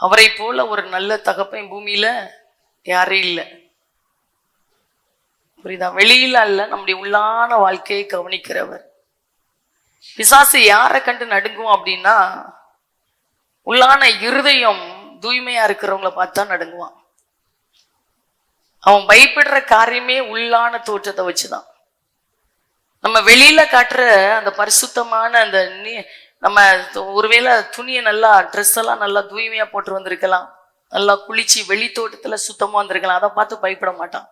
அவரை போல ஒரு நல்ல தகப்பன் பூமியில யாரும் இல்லை. புரியுதா? வெளியில அல்ல, நம்முடைய உள்ளான வாழ்க்கையை கவனிக்கிறவர். பிசாசு யாரை கண்டு நடுங்கும் அப்படின்னா, உள்ளான இருதயம் தூய்மையா இருக்கிறவங்கள பார்த்தா நடுங்குவான். அவன் பயப்படுற காரியமே உள்ளான தோற்றத்தை வச்சுதான். நம்ம வெளியில காட்டுற அந்த பரிசுத்தமான அந்த நம்ம ஒருவேளை துணியை நல்லா ட்ரெஸ் எல்லாம் நல்லா தூய்மையா போட்டு வந்திருக்கலாம், நல்லா குளிச்சு வெளி தோட்டத்துல சுத்தமா வந்திருக்கலாம், அதை பார்த்து பயப்பட மாட்டான்.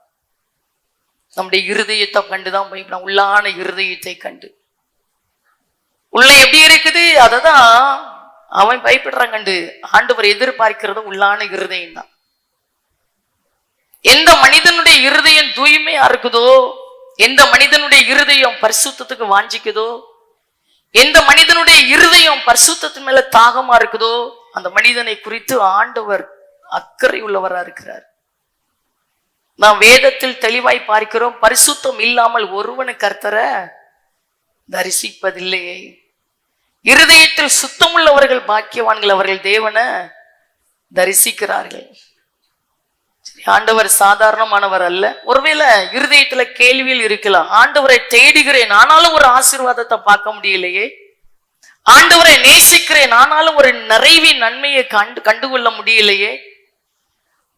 நம்முடைய இருதயத்தை கண்டுதான் பயப்படான். உள்ளான இருதயத்தை கண்டு உள்ள எப்படி இருக்குது அததான் அவன் பயப்படுறான் கண்டு. ஆண்டவர் எதிர்பார்க்கிறது உள்ளான இருதயம் தான். எந்த மனிதனுடைய இருதயம் தூய்மையா இருக்குதோ, எந்த மனிதனுடைய இருதயம் பரிசுத்தத்துக்கு வாஞ்சிக்குதோ, எந்த மனிதனுடைய இருதயம் பரிசுத்தத்தின் மேல தாகமா இருக்குதோ, அந்த மனிதனை குறித்து ஆண்டவர் அக்கறை உள்ளவரா இருக்கிறார். நாம் வேதத்தில் தெளிவாய் பார்க்கிறோம், பரிசுத்தம் இல்லாமல் ஒருவனு கர்த்தரை தரிசிப்பதில்லையே. இருதயத்தில் சுத்தம் உள்ளவர்கள் பாக்கியவான்கள், அவர்கள் தேவனை தரிசிக்கிறார்கள். ஆண்டவர் சாதாரணமானவர் அல்ல. ஒருவேளை இருதயத்துல கேள்வியில் இருக்கலாம், ஆண்டவரை தேடுகிறேன் ஆனாலும் ஒரு ஆசீர்வாதத்தை பார்க்க முடியலையே, ஆண்டவரை நேசிக்கிறேன் ஆனாலும் ஒரு நிறைவின் நன்மையை கண்டுகொள்ள முடியலையே,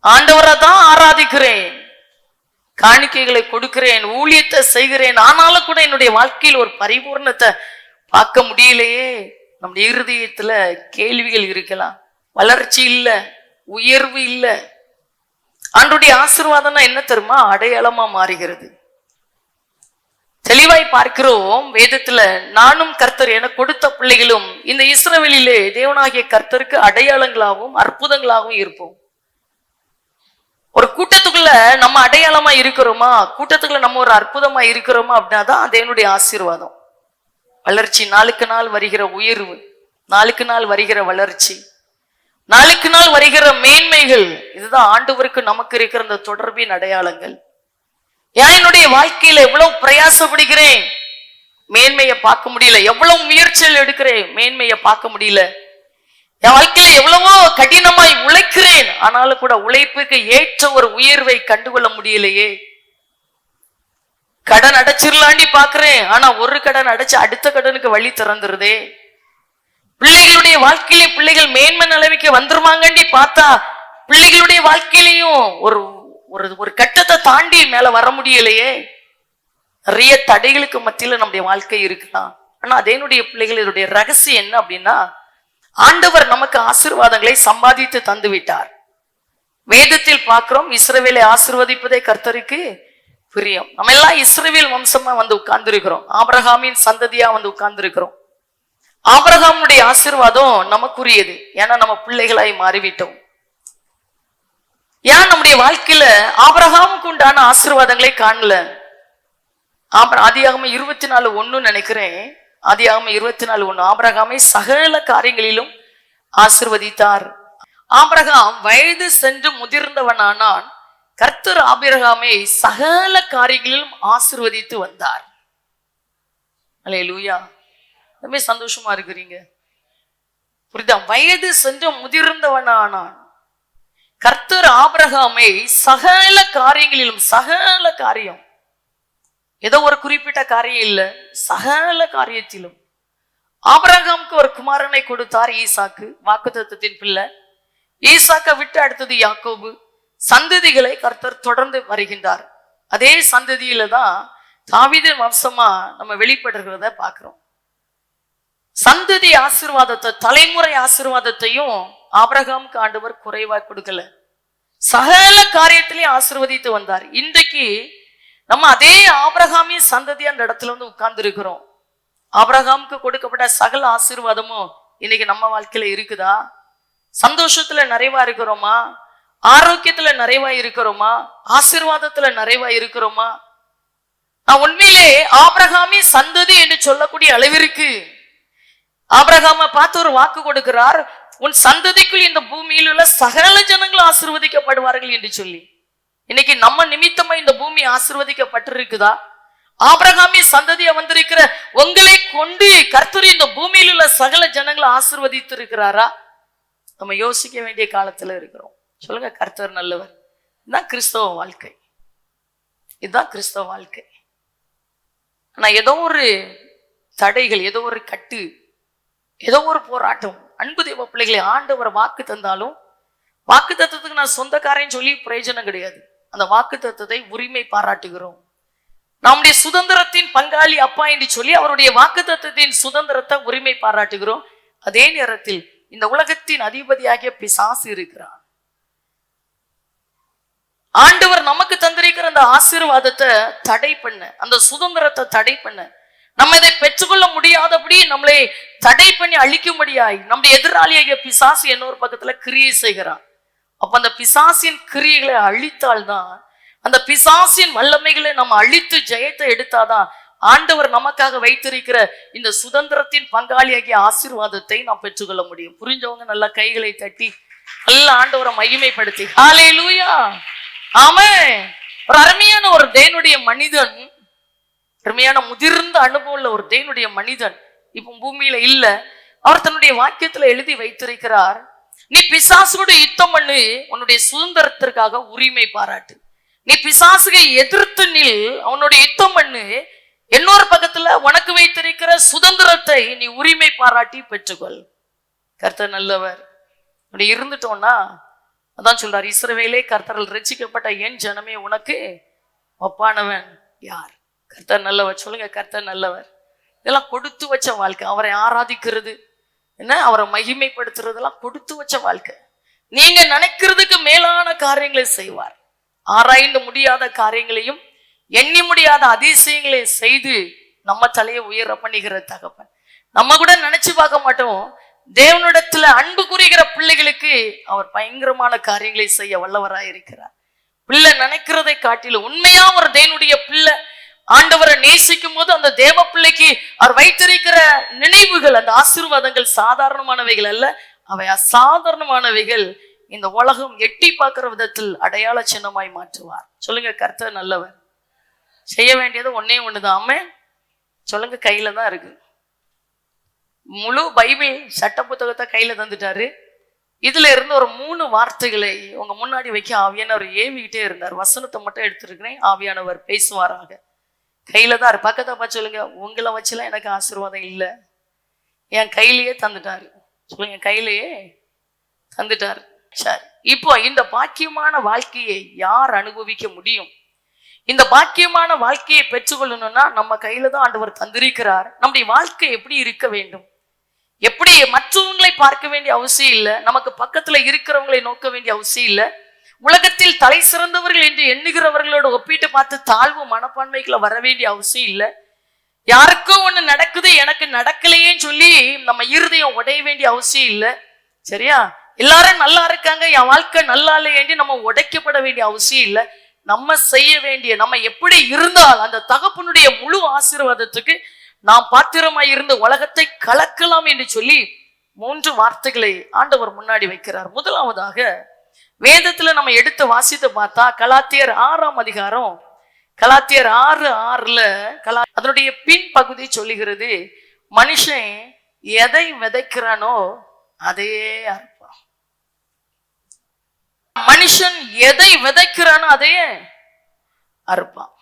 ஆண்டவரை தான் ஆராதிக்கிறேன், காணிக்கைகளை கொடுக்கிறேன், ஊழியத்தை செய்கிறேன், ஆனாலும் கூட என்னுடைய வாழ்க்கையில் ஒரு பரிபூர்ணத்தை பார்க்க முடியலையே. நம்முடைய இருதயத்துல கேள்விகள் இருக்கலாம், வளர்ச்சி இல்ல, உயர்வு இல்ல. ஆண்டவருடைய ஆசீர்வாதம்னா என்ன தெரியுமா? அடையாளமா மாறுகிறது. தெளிவாய் பார்க்கிறோம் வேதத்துல, நானும் கர்த்தர் என கொடுத்த பிள்ளைகளும் இந்த இஸ்ரவேலிலே தேவனாகிய கர்த்தருக்கு அடையாளங்களாகவும் அற்புதங்களாகவும் இருப்போம். ஒரு கூட்டத்துக்குள்ள நம்ம அடையாளமா இருக்கிறோமா, கூட்டத்துக்குள்ள நம்ம ஒரு அற்புதமா இருக்கிறோமா அப்படின்னா தான் அது என்னுடைய ஆசீர்வாதம். வளர்ச்சி, நாளுக்கு நாள் வருகிற உயர்வு, நாளுக்கு நாள் வருகிற வளர்ச்சி, நாளுக்கு நாள் வருகிற மேன்மைகள், இதுதான் ஆண்டவருக்கு நமக்கு இருக்கிற இந்த தொடர்பின் அடையாளங்கள். ஏன் என்னுடைய வாழ்க்கையில எவ்வளவு பிரயாசப்படுகிறேன், மேன்மையை பார்க்க முடியல, எவ்வளவு முயற்சிகள் எடுக்கிறேன், மேன்மையை பார்க்க முடியல, என் வாழ்க்கையில எவ்வளவோ கடினமாய் உழைக்கிறேன் ஆனாலும் கூட உழைப்புக்கு ஏற்ற ஒரு உயர்வை கண்டுகொள்ள முடியலையே. கடன் அடைச்சிடலாண்டி பாக்குறேன், ஆனா ஒரு கடன் அடைச்சு அடுத்த கடனுக்கு வழி திறந்துருதே. பிள்ளைகளுடைய வாழ்க்கையிலே பிள்ளைகள் மேன்மை நிலைமைக்கு வந்துருவாங்கண்டி பார்த்தா பிள்ளைகளுடைய வாழ்க்கையிலையும் ஒரு ஒரு கட்டத்தை தாண்டி மேல வர முடியலையே. நிறைய தடைகளுக்கு மத்தியில நம்முடைய வாழ்க்கை இருக்கலாம். ஆனா அதேனுடைய பிள்ளைகள் இதனுடைய ரகசியம் என்ன அப்படின்னா, ஆண்டவர் நமக்கு ஆசீர்வாதங்களை சம்பாதித்து தந்து விட்டார். வேதத்தில் பார்க்கிறோம், இஸ்ரவேலை ஆசீர்வதிப்பதே கர்த்தருக்கு பிரியம். நம்ம எல்லாம் இஸ்ரவேல் வம்சமா வந்து உட்கார்ந்து இருக்கிறோம், ஆபிரகாமின் சந்ததியா வந்து உட்கார்ந்து இருக்கிறோம். ஆபிரகாமுடைய ஆசீர்வாதம் நமக்குரியது, ஏன்னா நம்ம பிள்ளைகளாய் மாறிவிட்டோம். ஏன் நம்முடைய வாழ்க்கையில ஆபிரகாமுக்கு உண்டான ஆசீர்வாதங்களை காணல? ஆதியாகமம் 24:1 நினைக்கிறேன், ஆதியாகமம் 24:1, ஆபிரகாமை சகல காரியங்களிலும் ஆசீர்வதித்தார். ஆபிரகாம் வயது சென்று முதிர்ந்தவனானான், கர்த்தர் ஆபிரகாமை சகல காரியங்களிலும் ஆசீர்வதித்து வந்தார். அல்லேலூயா. ரொம்ப சந்தோஷமா இருக்கிறீங்க, புரியுதா? வயது சென்று முதிர்ந்தவனானான், கர்த்தர் ஆபிரகாமை சகல காரியங்களிலும், சகல காரியம், ஏதோ ஒரு குறிப்பிட்ட காரியம் இல்ல, சகல காரியத்திலும். ஆபிரகாமுக்கு ஒரு குமாரனை கொடுத்தார், ஈசாக்கு, வாக்குத்தத்தத்தின் பிள்ளை. ஈசாக்கை விட்டு அடுத்தது யாக்கோபு. சந்ததிகளை கர்த்தர் தொடர்ந்து வருகின்றார். அதே சந்ததியில தான் தாவீதின் வம்சமா நம்ம வெளிப்படுகிறத பார்க்கிறோம். சந்ததி ஆசீர்வாதத்தை, தலைமுறை ஆசீர்வாதத்தையும் ஆபிரகாமுக்கு ஆண்டவர் குறைவா கொடுக்கல, சகல காரியத்திலையும் ஆசீர்வதித்து வந்தார். இன்றைக்கு நம்ம அதே ஆபிரகாமின் சந்ததி அந்த இடத்துல வந்து உட்கார்ந்து இருக்கிறோம். ஆபிரகாமுக்கு கொடுக்கப்பட்ட சகல ஆசீர்வாதமும் இன்னைக்கு நம்ம வாழ்க்கையில இருக்குதா? சந்தோஷத்துல நிறைவா இருக்கிறோமா? ஆரோக்கியத்துல நிறைவா இருக்கிறோமா? ஆசீர்வாதத்துல நிறைவா இருக்கிறோமா? நான் உண்மையிலே ஆபிரகாமின் சந்ததி என்று சொல்லக்கூடிய அளவிற்கு ஆபிரகாமை பார்த்து ஒரு வாக்கு கொடுக்கிறார், உன் சந்ததிக்குள் இந்த பூமியில் உள்ள சகல ஜனங்களும் ஆசீர்வதிக்கப்படுவார்கள் என்று சொல்லி. இன்னைக்கு நம்ம நிமித்தமா இந்த பூமி ஆசீர்வதிக்கப்பட்டிருக்குதா? ஆபிரகாமின் சந்ததியா வந்திருக்கிற உங்களை கொண்டு கர்த்தர் இந்த பூமியில் உள்ள சகல ஜனங்களை ஆசீர்வதித்து இருக்கிறாரா? நம்ம யோசிக்க வேண்டிய காலத்துல இருக்கிறோம். சொல்லுங்க, கர்த்தர் நல்லவர். இதுதான் கிறிஸ்தவ வாழ்க்கை, இதுதான் கிறிஸ்தவ வாழ்க்கை. ஆனா ஏதோ ஒரு தடைகள், ஏதோ ஒரு கட்டு, ஏதோ ஒரு போராட்டம். அன்பு தேவ பிள்ளைகளை, ஆண்டவர் வாக்கு தந்தாலும் வாக்கு தத்துவத்துக்கு நான் சொந்தக்காரன் சொல்லி பிரயோஜனம் கிடையாது. அந்த வாக்கு தத்துவத்தை உரிமை பாராட்டுகிறோம். நம்முடைய சுதந்திரத்தின் பங்காளி அப்பா என்று சொல்லி அவருடைய வாக்கு தத்துவத்தின் சுதந்திரத்தை உரிமை பாராட்டுகிறோம். அதே நேரத்தில் இந்த உலகத்தின் அதிபதியாகிய பிசாசு இருக்கிறான். ஆண்டவர் நமக்கு தந்திருக்கிற அந்த ஆசீர்வாதத்தை தடை பண்ண, அந்த சுதந்திரத்தை தடை பண்ண, நம்ம இதை பெற்றுக்கொள்ள முடியாதபடி நம்மளை தடை பண்ணி அழிக்கும்படியாய் நம்முடைய எதிராளியாகிய பிசாசு இன்னொரு பக்கத்துல கிரியை செய்கிறான். அப்ப அந்த பிசாசின் கிரியைகளை அழித்தால்தான், அந்த பிசாசின் வல்லமைகளை நம்ம அழித்து ஜெயத்தை எடுத்தாதான் ஆண்டவர் நமக்காக வைத்திருக்கிற இந்த சுதந்திரத்தின் பங்காளியாகிய ஆசீர்வாதத்தை நாம் பெற்றுக்கொள்ள முடியும். புரிஞ்சவங்க நல்லா கைகளை தட்டி நல்ல ஆண்டவரை மகிமைப்படுத்தி ஹல்லேலூயா, ஆமென். ஒரு அருமையான ஒரு தேவனுடைய மனிதன், அருமையான முதிர்ந்த அனுபவம் உள்ள ஒரு தேவனுடைய மனிதன் இப்போ பூமியில இல்ல. அவர் தன்னுடைய வாக்கியத்துல எழுதி வைத்திருக்கிறார், நீ பிசாசோட யுத்தம் பண்ணு, உன்னுடைய சுதந்திரத்திற்காக உரிமை பாராட்டு. நீ பிசாசுகை எதிர்த்து நில், அவனுடைய யுத்தம் பண்ணு, இன்னொரு பக்கத்துல உனக்கு வைத்திருக்கிற சுதந்திரத்தை நீ உரிமை பாராட்டி பெற்றுக்கொள். கர்த்தர் நல்லவர். அப்படி இருந்துட்டோம்னா அதான் சொல்றார், இஸ்ரவேலே கர்த்தரால் ரட்சிக்கப்பட்ட என் ஜனமே உனக்கு ஒப்பானவன் யார்? கர்த்தர் நல்லவர். சொல்லுங்க, கர்த்தர் நல்லவர். இதெல்லாம் கொடுத்து வச்ச வாழ்க்கை. அவரை ஆராதிக்கிறது என்ன, அவரை மகிமைப்படுத்துறதெல்லாம் கொடுத்து வச்ச வாழ்க்கை. நீங்க நினைக்கிறதுக்கு மேலான காரியங்களை செய்வார். ஆராய்ந்து முடியாத காரியங்களையும் எண்ணி முடியாத அதிசயங்களையும் செய்து நம்ம தலையை உயர பண்ணுகிற தகப்பன். நம்ம கூட நினைச்சு பார்க்க மாட்டோம். தேவனிடத்துல அன்பு கூறுகிற பிள்ளைகளுக்கு அவர் பயங்கரமான காரியங்களை செய்ய வல்லவராய் இருக்கிறார். பிள்ளை நினைக்கிறதை காட்டிலும் உண்மையா ஒரு தேவனுடைய பிள்ளை ஆண்டவரை நேசிக்கும் போது அந்த தேவ பிள்ளைக்கு அவர் வைத்திருக்கிற நினைவுகள், அந்த ஆசீர்வாதங்கள் சாதாரணமானவைகள் அல்ல, அவை அசாதாரணமானவைகள். இந்த உலகம் எட்டி பார்க்கிற விதத்தில் அடையாள சின்னமாய் மாற்றுவார். சொல்லுங்க, கர்த்தர் நல்லவர். செய்ய வேண்டியது ஒன்னே ஒண்ணுதான். ஆமென். சொல்லுங்க, கையில தான் இருக்கு. முழு பைபிள் சட்ட புத்தகத்தை கையில தந்துட்டாரு. இதுல இருந்து ஒரு 3 வார்த்தைகளை உங்க முன்னாடி வைக்க ஆவியானவர் ஏவிக்கிட்டே இருந்தார். வசனத்தை மட்டும் எடுத்திருக்கிறேன், ஆவியானவர் பேசுவாராக. கையில தான் இருக்கு. பக்கத்தை பார்த்து சொல்லுங்க, உங்களை வச்சுலாம் எனக்கு ஆசீர்வாதம் இல்லை, என் கையிலேயே தந்துட்டாரு. சொல்லுங்க, கையிலேயே தந்துட்டாரு. சரி, இப்போ இந்த பாக்கியமான வாழ்க்கையை யார் அனுபவிக்க முடியும்? இந்த பாக்கியமான வாழ்க்கையை பெற்றுக்கொள்ளணும்னா நம்ம கையில தான் ஆண்டவர் தந்திருக்கிறார். நம்முடைய வாழ்க்கை எப்படி இருக்க வேண்டும்? எப்படி மற்றவங்களை பார்க்க வேண்டிய அவசியம் இல்லை, நமக்கு பக்கத்துல இருக்கிறவங்களை நோக்க வேண்டிய அவசியம் இல்லை. உலகத்தில் தலை சிறந்தவர்கள் என்று எண்ணுகிறவர்களோட ஒப்பிட்டு பார்த்து தாழ்வு மனப்பான்மைக்குள்ள வர வேண்டிய அவசியம் இல்லை. யாருக்கும் ஒண்ணு நடக்குது எனக்கு நடக்கலையேன்னு சொல்லி நம்ம இருதயம் உடைய வேண்டிய அவசியம் இல்லை. சரியா? எல்லாரும் நல்லா இருக்காங்க, என் வாழ்க்கை நல்லா இல்லையேண்டி நம்ம உடைக்கப்பட வேண்டிய அவசியம் இல்லை. நம்ம செய்ய வேண்டிய, நம்ம எப்படி இருந்தால் அந்த தகப்பனுடைய முழு ஆசீர்வாதத்துக்கு நாம் பாத்திரமாய் இருந்து உலகத்தை கலக்கலாம் என்று சொல்லி 3 வார்த்தைகளை ஆண்டவர் முன்னாடி வைக்கிறார். முதலாவதாக வேதத்துல நம்ம எடுத்து வாசித்து பார்த்தா கலாத்தியர் 6ஆம் அதிகாரம், கலாத்தியர் 6:6 அதனுடைய பின் பகுதி சொல்லுகிறது, மனுஷன் எதை விதைக்கிறானோ அதையே அறுப்பான். மனுஷன் எதை விதைக்கிறானோ அதையே அறுப்பான்.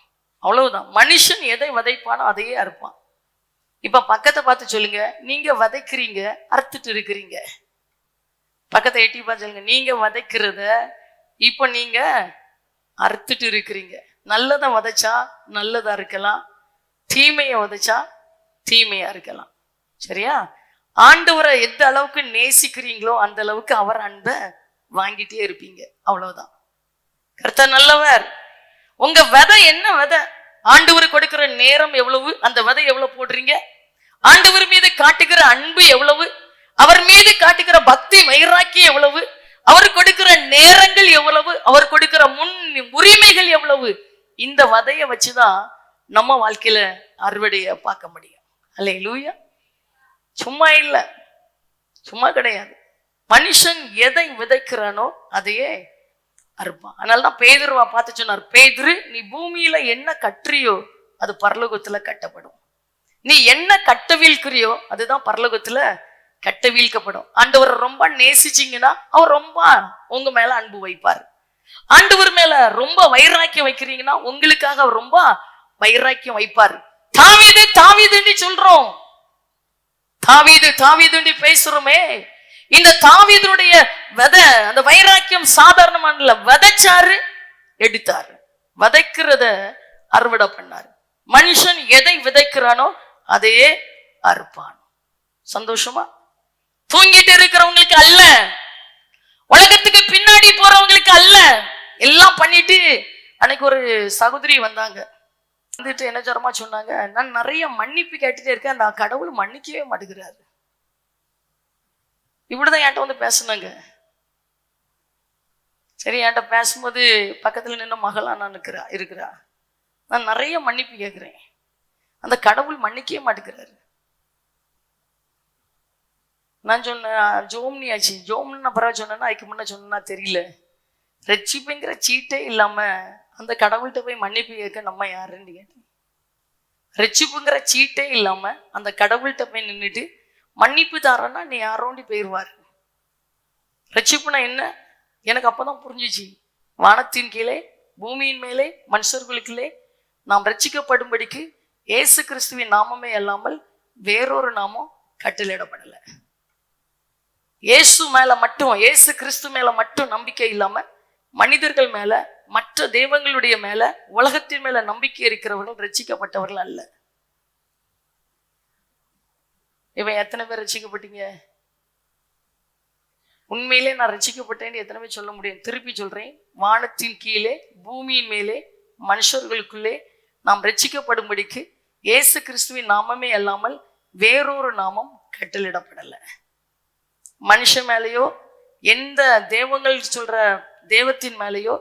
அவ்வளவுதான். மனுஷன் எதை விதைப்பானோ அதையே அறுப்பான். இப்ப பக்கத்தை பார்த்து சொல்லுங்க, நீங்க விதைக்கிறீங்க, அறுத்துட்டு இருக்கிறீங்க. பக்கத்தை எட்டி பார்த்து சொல்லுங்க, நீங்க விதைக்கிறத இப்ப நீங்க அறுத்துட்டு இருக்கிறீங்க. நல்லதை விதைச்சா நல்லதா இருக்கலாம், தீமையை விதைச்சா தீமையா இருக்கலாம். சரியா? ஆண்டவரை எந்த அளவுக்கு நேசிக்கிறீங்களோ அந்த அளவுக்கு அவர் அன்பை வாங்கிட்டே இருப்பீங்க. அவ்வளவுதான். கர்த்தர் நல்லவர். உங்க விதை என்ன விதை? ஆண்டவர் கொடுக்கிற நேரம் எவ்வளவு, அந்த விதை எவ்வளவு போடுறீங்க? ஆண்டவர் மீது காட்டுகிற அன்பு எவ்வளவு, அவர் மீது காட்டுகிற பக்தி வைராக்கியம் எவ்வளவு, அவர் கொடுக்கிற நேரங்கள் எவ்வளவு, அவர் கொடுக்கிற முன் உரிமைகள் எவ்வளவு, இந்த விதையை வச்சுதான் நம்ம வாழ்க்கையில அறுவடையை பார்க்க முடியும். அல்லேலூயா. சும்மா இல்ல, சும்மா கிடையாது. மனுஷன் எதை விதைக்கிறானோ அதையே அறுப்பான். அதனாலதான் பேதுருவா பார்த்து சொன்னார், பேதுரு நீ பூமியில என்ன கட்டுறியோ அது பரலோகத்துல கட்டப்படும், நீ என்ன கட்டவிழ்க்கிறியோ அதுதான் பரலோகத்துல கட்ட வீழ்க்கப்படும். ஆண்டவர் ரொம்ப நேசிச்சீங்கன்னா அவர் ரொம்ப உங்க மேல அன்பு வைப்பார். ஆண்டவர் மேல ரொம்ப வைராக்கியம் வைக்கிறீங்கன்னா உங்களுக்காக அவர் ரொம்ப வைராக்கியம் வைப்பார். தாவீது தாவீதுன்னு சொல்றோம், தாவீது தாவீதுன்னு பேசுறோமே. இந்த தாவீதுடைய விதை, அந்த வைராக்கியம் சாதாரணமான விதைச்சாரு, எடுத்தாரு. விதைக்கிறத அறுவடை பண்ணாரு. மனுஷன் எதை விதைக்கிறானோ அதையே அறுப்பான். சந்தோஷமா? தூங்கிட்டு இருக்கிறவங்களுக்கு அல்ல, உலகத்துக்கு பின்னாடி போறவங்களுக்கு அல்ல. எல்லாம் பண்ணிட்டு அன்னைக்கு ஒரு சகோதரி வந்தாங்க, வந்துட்டு என்ன ஜரமா சொன்னாங்க, நான் நிறைய மன்னிப்பு கேட்டுட்டே இருக்கேன், அந்த கடவுள் மன்னிக்கவே மாட்டேங்கிறாரு. இப்படிதான் என்கிட்ட வந்து பேசுனாங்க. சரி, என்கிட்ட பேசும்போது பக்கத்துல நின்ன மகளா நான் இருக்கிறா, நான் நிறைய மன்னிப்பு கேட்கிறேன், அந்த கடவுள் மன்னிக்கவே மாட்டேங்கிறாரு. நான் சொன்னேன் ஜோம்னி ஆச்சு, ஜோம்னு பரவாயில்ல சொன்னேன்னா அதுக்கு முன்ன சொன்னா தெரியல, ரட்சிப்புங்கிற சீட்டே இல்லாம அந்த கடவுள்கிட்ட போய் மன்னிப்பு கேட்க நம்ம யாருன்னு கேட்டேன். ரட்சிப்புங்கிற சீட்டே இல்லாம அந்த கடவுள்கிட்ட போய் நின்றுட்டு மன்னிப்பு தாரன்னா நீ யாரோண்டி போயிடுவார். ரட்சிப்புனா என்ன எனக்கு அப்பதான் புரிஞ்சிச்சு. வானத்தின் கீழே பூமியின் மேலே மனுஷர்களுக்குள்ளே நாம் ரட்சிக்கப்படும்படிக்கு இயேசு கிறிஸ்துவின் நாமமே அல்லாமல் வேறொரு நாமம் கட்டளையிடப்படலை. இயேசு மேல மட்டும், இயேசு கிறிஸ்து மேல மட்டும் நம்பிக்கை இல்லாம மனிதர்கள் மேல, மற்ற தெய்வங்களுடைய மேல, உலகத்தின் மேல நம்பிக்கை இருக்கிறவர்கள் ரட்சிக்கப்பட்டவர்கள் அல்ல. இவன் எத்தனை பேர் ரட்சிக்கப்பட்டீங்க? உண்மையிலே நான் ரட்சிக்கப்பட்டேன்னு எத்தனை பேர் சொல்ல முடியும்? திருப்பி சொல்றேன், வானத்தின் கீழே பூமியின் மேலே மனுஷர்களுக்குள்ளே நாம் ரட்சிக்கப்படும்படிக்கு இயேசு கிறிஸ்துவின் நாமமே அல்லாமல் வேறொரு நாமம் கட்டளிடப்படலை. மனுஷன் மேலேயோ, எந்த தெய்வங்கள் சொல்ற தெய்வத்தின் மேலேயோ,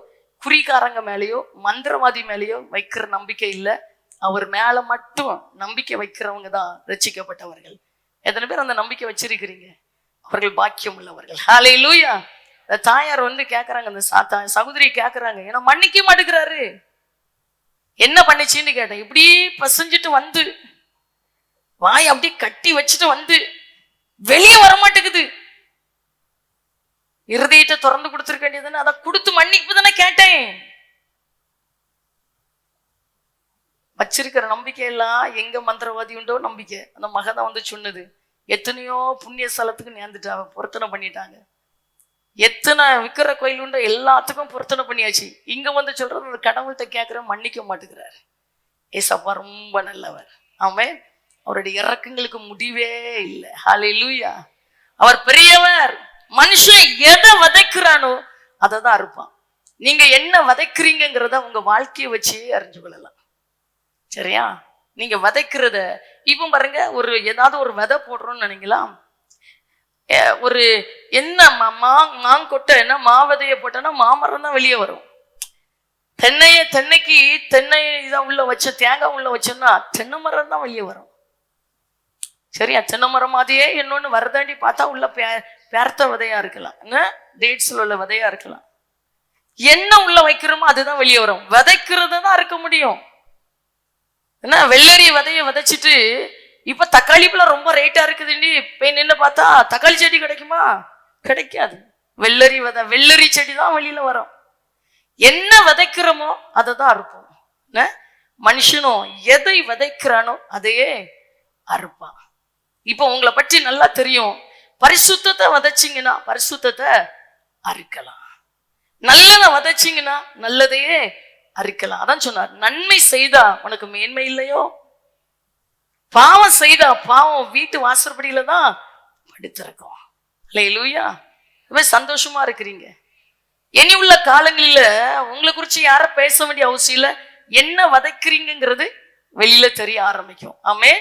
குறிகாரங்க மேலேயோ, மந்திரவாதி மேலேயோ வைக்கிற நம்பிக்கை இல்லை. அவர் மேல மட்டும் நம்பிக்கை வைக்கிறவங்க தான் ரட்சிக்கப்பட்டவர்கள். எத்தனை பேர் அந்த நம்பிக்கை வச்சிருக்கிறீங்க? அவர்கள் பாக்கியம் உள்ளவர்கள். ஹல்லேலூயா. இந்த தாயார் வந்து கேட்கறாங்க, அந்த சகோதரி கேட்கறாங்க, ஏன்னா மன்னிக்க மாட்டேங்கிறாரு. என்ன பண்ணிச்சின்னு கேட்டேன். இப்படி பசஞ்சிட்டு வந்து வாய் அப்படியே கட்டி வச்சுட்டு வந்து வெளியே வரமாட்டேங்குது. இருதயத்தை திறந்து கொடுத்துருக்க வேண்டியதுன்னு, அதை கொடுத்து மன்னிப்பு தானே கேட்டேன். வச்சிருக்கிற நம்பிக்கை எல்லாம் எங்க மந்திரவாதி உண்டோ நம்பிக்கை. அந்த மகதான் வந்து சொன்னது, எத்தனையோ புண்ணிய ஸ்தலத்துக்கு நேர்ந்துட்டாங்க, பொருத்தனை பண்ணிட்டாங்க. எத்தனை விக்கிற கோயில் உண்டோ எல்லாத்துக்கும் பொருத்தனை பண்ணியாச்சு. இங்க வந்து சொல்றது, அந்த கடவுள்கிட்ட கேட்கிற மன்னிக்க மாட்டேங்கிறாரு. ஏசப்பா ரொம்ப நல்லவர். ஆமென். அவருடைய இறக்கங்களுக்கு முடிவே இல்லை. ஹல்லேலூயா. அவர் பெரியவர். மனுஷன் எதை விதைக்கிறானோ அதை தான் அறுப்பான். நீங்க என்ன விதைக்கிறீங்கிறத உங்க வாழ்க்கையை வச்சு அறிஞ்சு கொள்ளலாம். சரியா? நீங்க விதைக்கிறத இப்ப பாருங்க, ஒரு ஏதாவது ஒரு விதை போடுறோம்னு நினைக்கலாம், ஒரு என்ன மாங்கொட்டை என்ன மாவதைய போட்டோன்னா மாமரம் தான் வெளியே வரும். தென்னைக்கு தென்னை இதான் உள்ள வச்ச தேங்காய் உள்ள வச்சோம்னா தென்னை மரம் தான் வெளியே வரும். சரியா? தென்னை மரம் மாதிரியே இன்னொன்னு வரதாண்டி பார்த்தா உள்ள பேர்த்த விதையா இருக்கலாம், டேட்ஸ்ல உள்ள விதையா இருக்கலாம். என்ன உள்ள வைக்கிறோமோ அதுதான் வெளியே வரும். விதைக்கிறது தான் இருக்க முடியும். என்ன வெள்ளரி விதைய விதைச்சிட்டு இப்ப தக்காளி பழம் ரொம்ப ரேட்டா இருக்குதுன்னு போய் நின்று பார்த்தா தக்காளி செடி கிடைக்குமா? கிடைக்காது. வெள்ளரி விதை, வெள்ளரி செடி தான் வெளியில வரும். என்ன விதைக்கிறோமோ அதை தான் அறுப்போம். மனுஷனும் எதை விதைக்கிறானோ அதையே அறுப்பான். இப்போ உங்களை பற்றி நல்லா தெரியும். பரிசுத்தத்தை விதைச்சிங்கன்னா பரிசுத்தத்தை அறுக்கலாம், நல்லதை விதைச்சிங்கன்னா நல்லதையே அறுக்கலாம். அதான் சொன்னார், நன்மை செய்தா உனக்கு மேன்மை இல்லையோ, பாவம் செய்தா பாவம் வீட்டு வாசற்படியில தான் படுத்திருக்கோம். ஹல்லேலூயா. சந்தோஷமா இருக்கிறீங்க. இனி உள்ள காலங்களில உங்களை குறிச்சு யார பேச வேண்டிய அவசியம் இல்லை. என்ன விதைக்கிறீங்கிறது வெளியில தெரிய ஆரம்பிக்கும். ஆமே.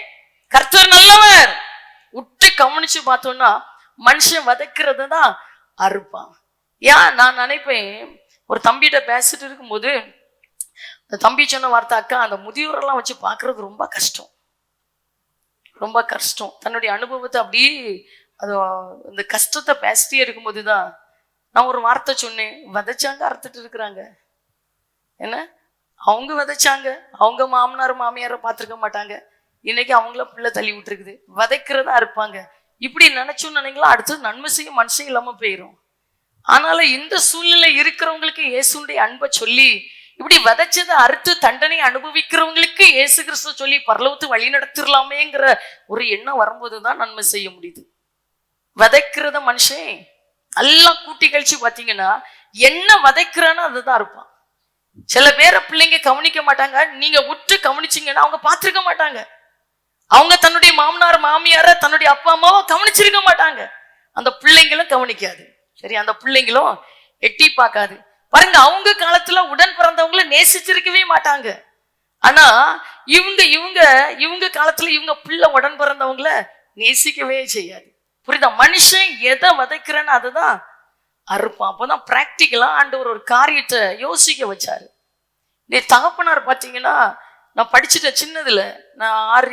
கர்த்தர் நல்லவர். உற்று கவனிச்சு பார்த்தோம்னா மனுஷன் விதைக்கிறது தான் அறுப்பான். ஏன் நான் நினைப்பேன், ஒரு தம்பிகிட்ட பேசிட்டு இருக்கும்போது அந்த தம்பி சொன்ன வார்த்தை, அக்கா அந்த முதியோரெல்லாம் வச்சு பார்க்கறது ரொம்ப கஷ்டம், ரொம்ப கஷ்டம். தன்னுடைய அனுபவத்தை அப்படி அது இந்த கஷ்டத்தை பேசிட்டே இருக்கும்போது தான் நான் ஒரு வார்த்தை சொன்னேன், விதைச்சாங்க அறுத்துட்டு இருக்கிறாங்க. என்ன அவங்க விதைச்சாங்க, அவங்க மாமனார் மாமியாரை பார்த்துருக்க மாட்டாங்க, இன்னைக்கு அவங்கள பிள்ளை தள்ளி விட்டுருக்குது. விதைக்கிறதா இருப்பாங்க. இப்படி நினைச்சோன்னு நினைங்களா அடுத்தது நன்மை செய்ய மனுஷன் இல்லாம போயிடும். ஆனாலும் இந்த சூழ்நிலை இருக்கிறவங்களுக்கு இயேசுடைய அன்பை சொல்லி, இப்படி விதைச்சதை அறுத்து தண்டனை அனுபவிக்கிறவங்களுக்கு இயேசு கிறிஸ்து சொல்லி பரலோகத்து வழி நடத்திடலாமேங்கிற ஒரு எண்ணம் வரும்போதுதான் நன்மை செய்ய முடியுது. விதைக்கிறத மனுஷன் எல்லாம் கூட்டி கழிச்சு பாத்தீங்கன்னா என்ன விதைக்கிறான்னு அதுதான் இருப்பான். சில பேரை பிள்ளைங்க கவனிக்க மாட்டாங்க. நீங்க உற்று கவனிச்சீங்கன்னா அவங்க பார்த்திருக்க மாட்டாங்க. அவங்க தன்னுடைய மாமனார் மாமியார தன்னுடைய அப்பா அம்மாவை கவனிச்சிருக்க மாட்டாங்க. அந்த பிள்ளைங்களும் கவனிக்காது. சரி, அந்த பிள்ளைங்களும் எட்டி பார்க்காது. பாருங்க, அவங்க காலத்துல உடன் பிறந்தவங்களை நேசிச்சிருக்கவே மாட்டாங்க. ஆனா இவங்க இவங்க இவங்க காலத்துல இவங்க பிள்ளை உடன் பிறந்தவங்கள நேசிக்கவே செய்யாது. புரியுதா? மனுஷன் எதை விதைக்கிறேன்னு அதுதான் அறுப்பான். அப்போதான் பிராக்டிக்கலா ஆண்டவர் ஒரு காரியத்தை யோசிக்க வச்சாரு. இந்த தகப்பனார் பார்த்தீங்கன்னா, நான் படிச்சுட்டேன் சின்னதுல, நான்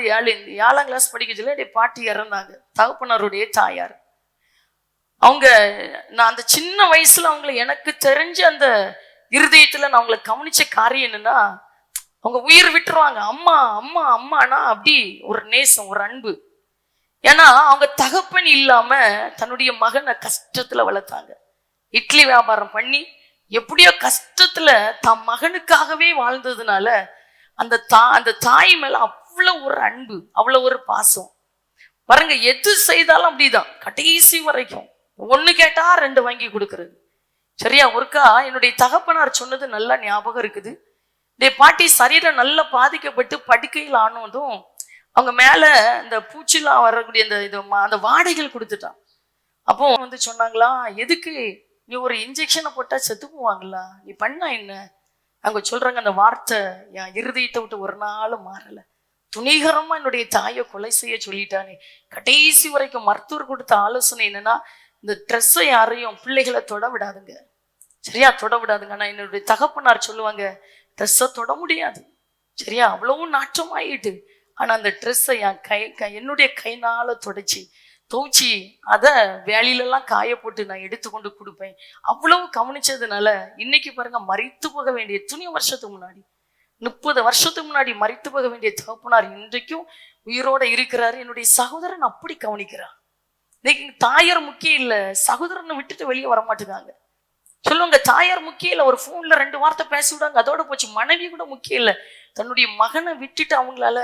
7ஆம் கிளாஸ் படிக்கச்சுல என்னுடைய பாட்டி இறந்தாங்க. தகப்பனாருடைய தாயார். அவங்க நான் அந்த சின்ன வயசுல அவங்களை எனக்கு தெரிஞ்ச அந்த இருதயத்துல நான் அவங்களை கவனிச்ச காரியம் என்னன்னா, அவங்க உயிர் விட்டுருவாங்க. அம்மா அம்மா அம்மானா அப்படி ஒரு நேசம், ஒரு அன்பு. ஏன்னா அவங்க தகப்பன் இல்லாம தன்னுடைய மகனை கஷ்டத்துல வளர்த்தாங்க. இட்லி வியாபாரம் பண்ணி எப்படியோ கஷ்டத்துல தன் மகனுக்காகவே வாழ்ந்ததுனால அந்த தாய் மேல அவ்வளவு ஒரு அன்பு, அவ்வளவு ஒரு பாசம். பாருங்க, எது செய்தாலும் அப்படிதான் கடைசி வரைக்கும். ஒண்ணு கேட்டா 2 வாங்கி கொடுக்கறது. சரியா? ஒருக்கா என்னுடைய தகப்பனார் சொன்னது நல்லா ஞாபகம் இருக்குது. இந்த பாட்டி சரீரம் நல்லா பாதிக்கப்பட்டு படுக்கையில் ஆனதும் அவங்க மேல இந்த பூச்சிலாம் வரக்கூடிய அந்த வாடைகள் கொடுத்துட்டான். அப்போ சொன்னாங்களா, எதுக்கு நீ ஒரு இன்ஜெக்ஷனை போட்டா செத்து போவாங்களா, நீ பண்ணா என்ன? அங்க சொல்றாங்க, அந்த வார்த்தை என் இருதயத்தை விட்டு ஒரு நாளும் மாறல. துணிகரமா என்னுடைய தாயை கொலை செய்ய சொல்லிட்டானே. கடைசி வரைக்கும் மருத்துவர் கொடுத்த ஆலோசனை என்னன்னா, இந்த ட்ரெஸ்ஸை யாரையும் பிள்ளைகளை தொட விடாதுங்க. சரியா? தொட விடாதுங்க. ஆனா என்னுடைய தகப்பனார் சொல்லுவாங்க, ட்ரெஸ்ஸை தொட முடியாது. சரியா? அவ்வளவு நாற்றம் ஆயிட்டு. ஆனா அந்த ட்ரெஸ்ஸை என்னுடைய கைனால துவைச்சி அதை வேலையிலெல்லாம் காய போட்டு நான் எடுத்துக்கொண்டு கொடுப்பேன். அவ்வளவு கவனிச்சதுனால இன்னைக்கு பாருங்க, மரித்து போக வேண்டிய 30 வருஷத்துக்கு முன்னாடி மரித்து போக வேண்டிய தகப்பனார் இன்றைக்கும் உயிரோட இருக்கிறாரு. என்னுடைய சகோதரன் அப்படி கவனிக்கிறான். இன்னைக்கு தாயார் முக்கியம் இல்லை, சகோதரனை விட்டுட்டு வெளியே வர மாட்டேங்காங்க. சொல்லுவாங்க, தாயார் முக்கியம் இல்லை, ஒரு போன்ல 2 வார்த்தை பேசி விடாங்க, அதோட போச்சு. மனைவி கூட முக்கியம் இல்லை, தன்னுடைய மகனை விட்டுட்டு அவங்களால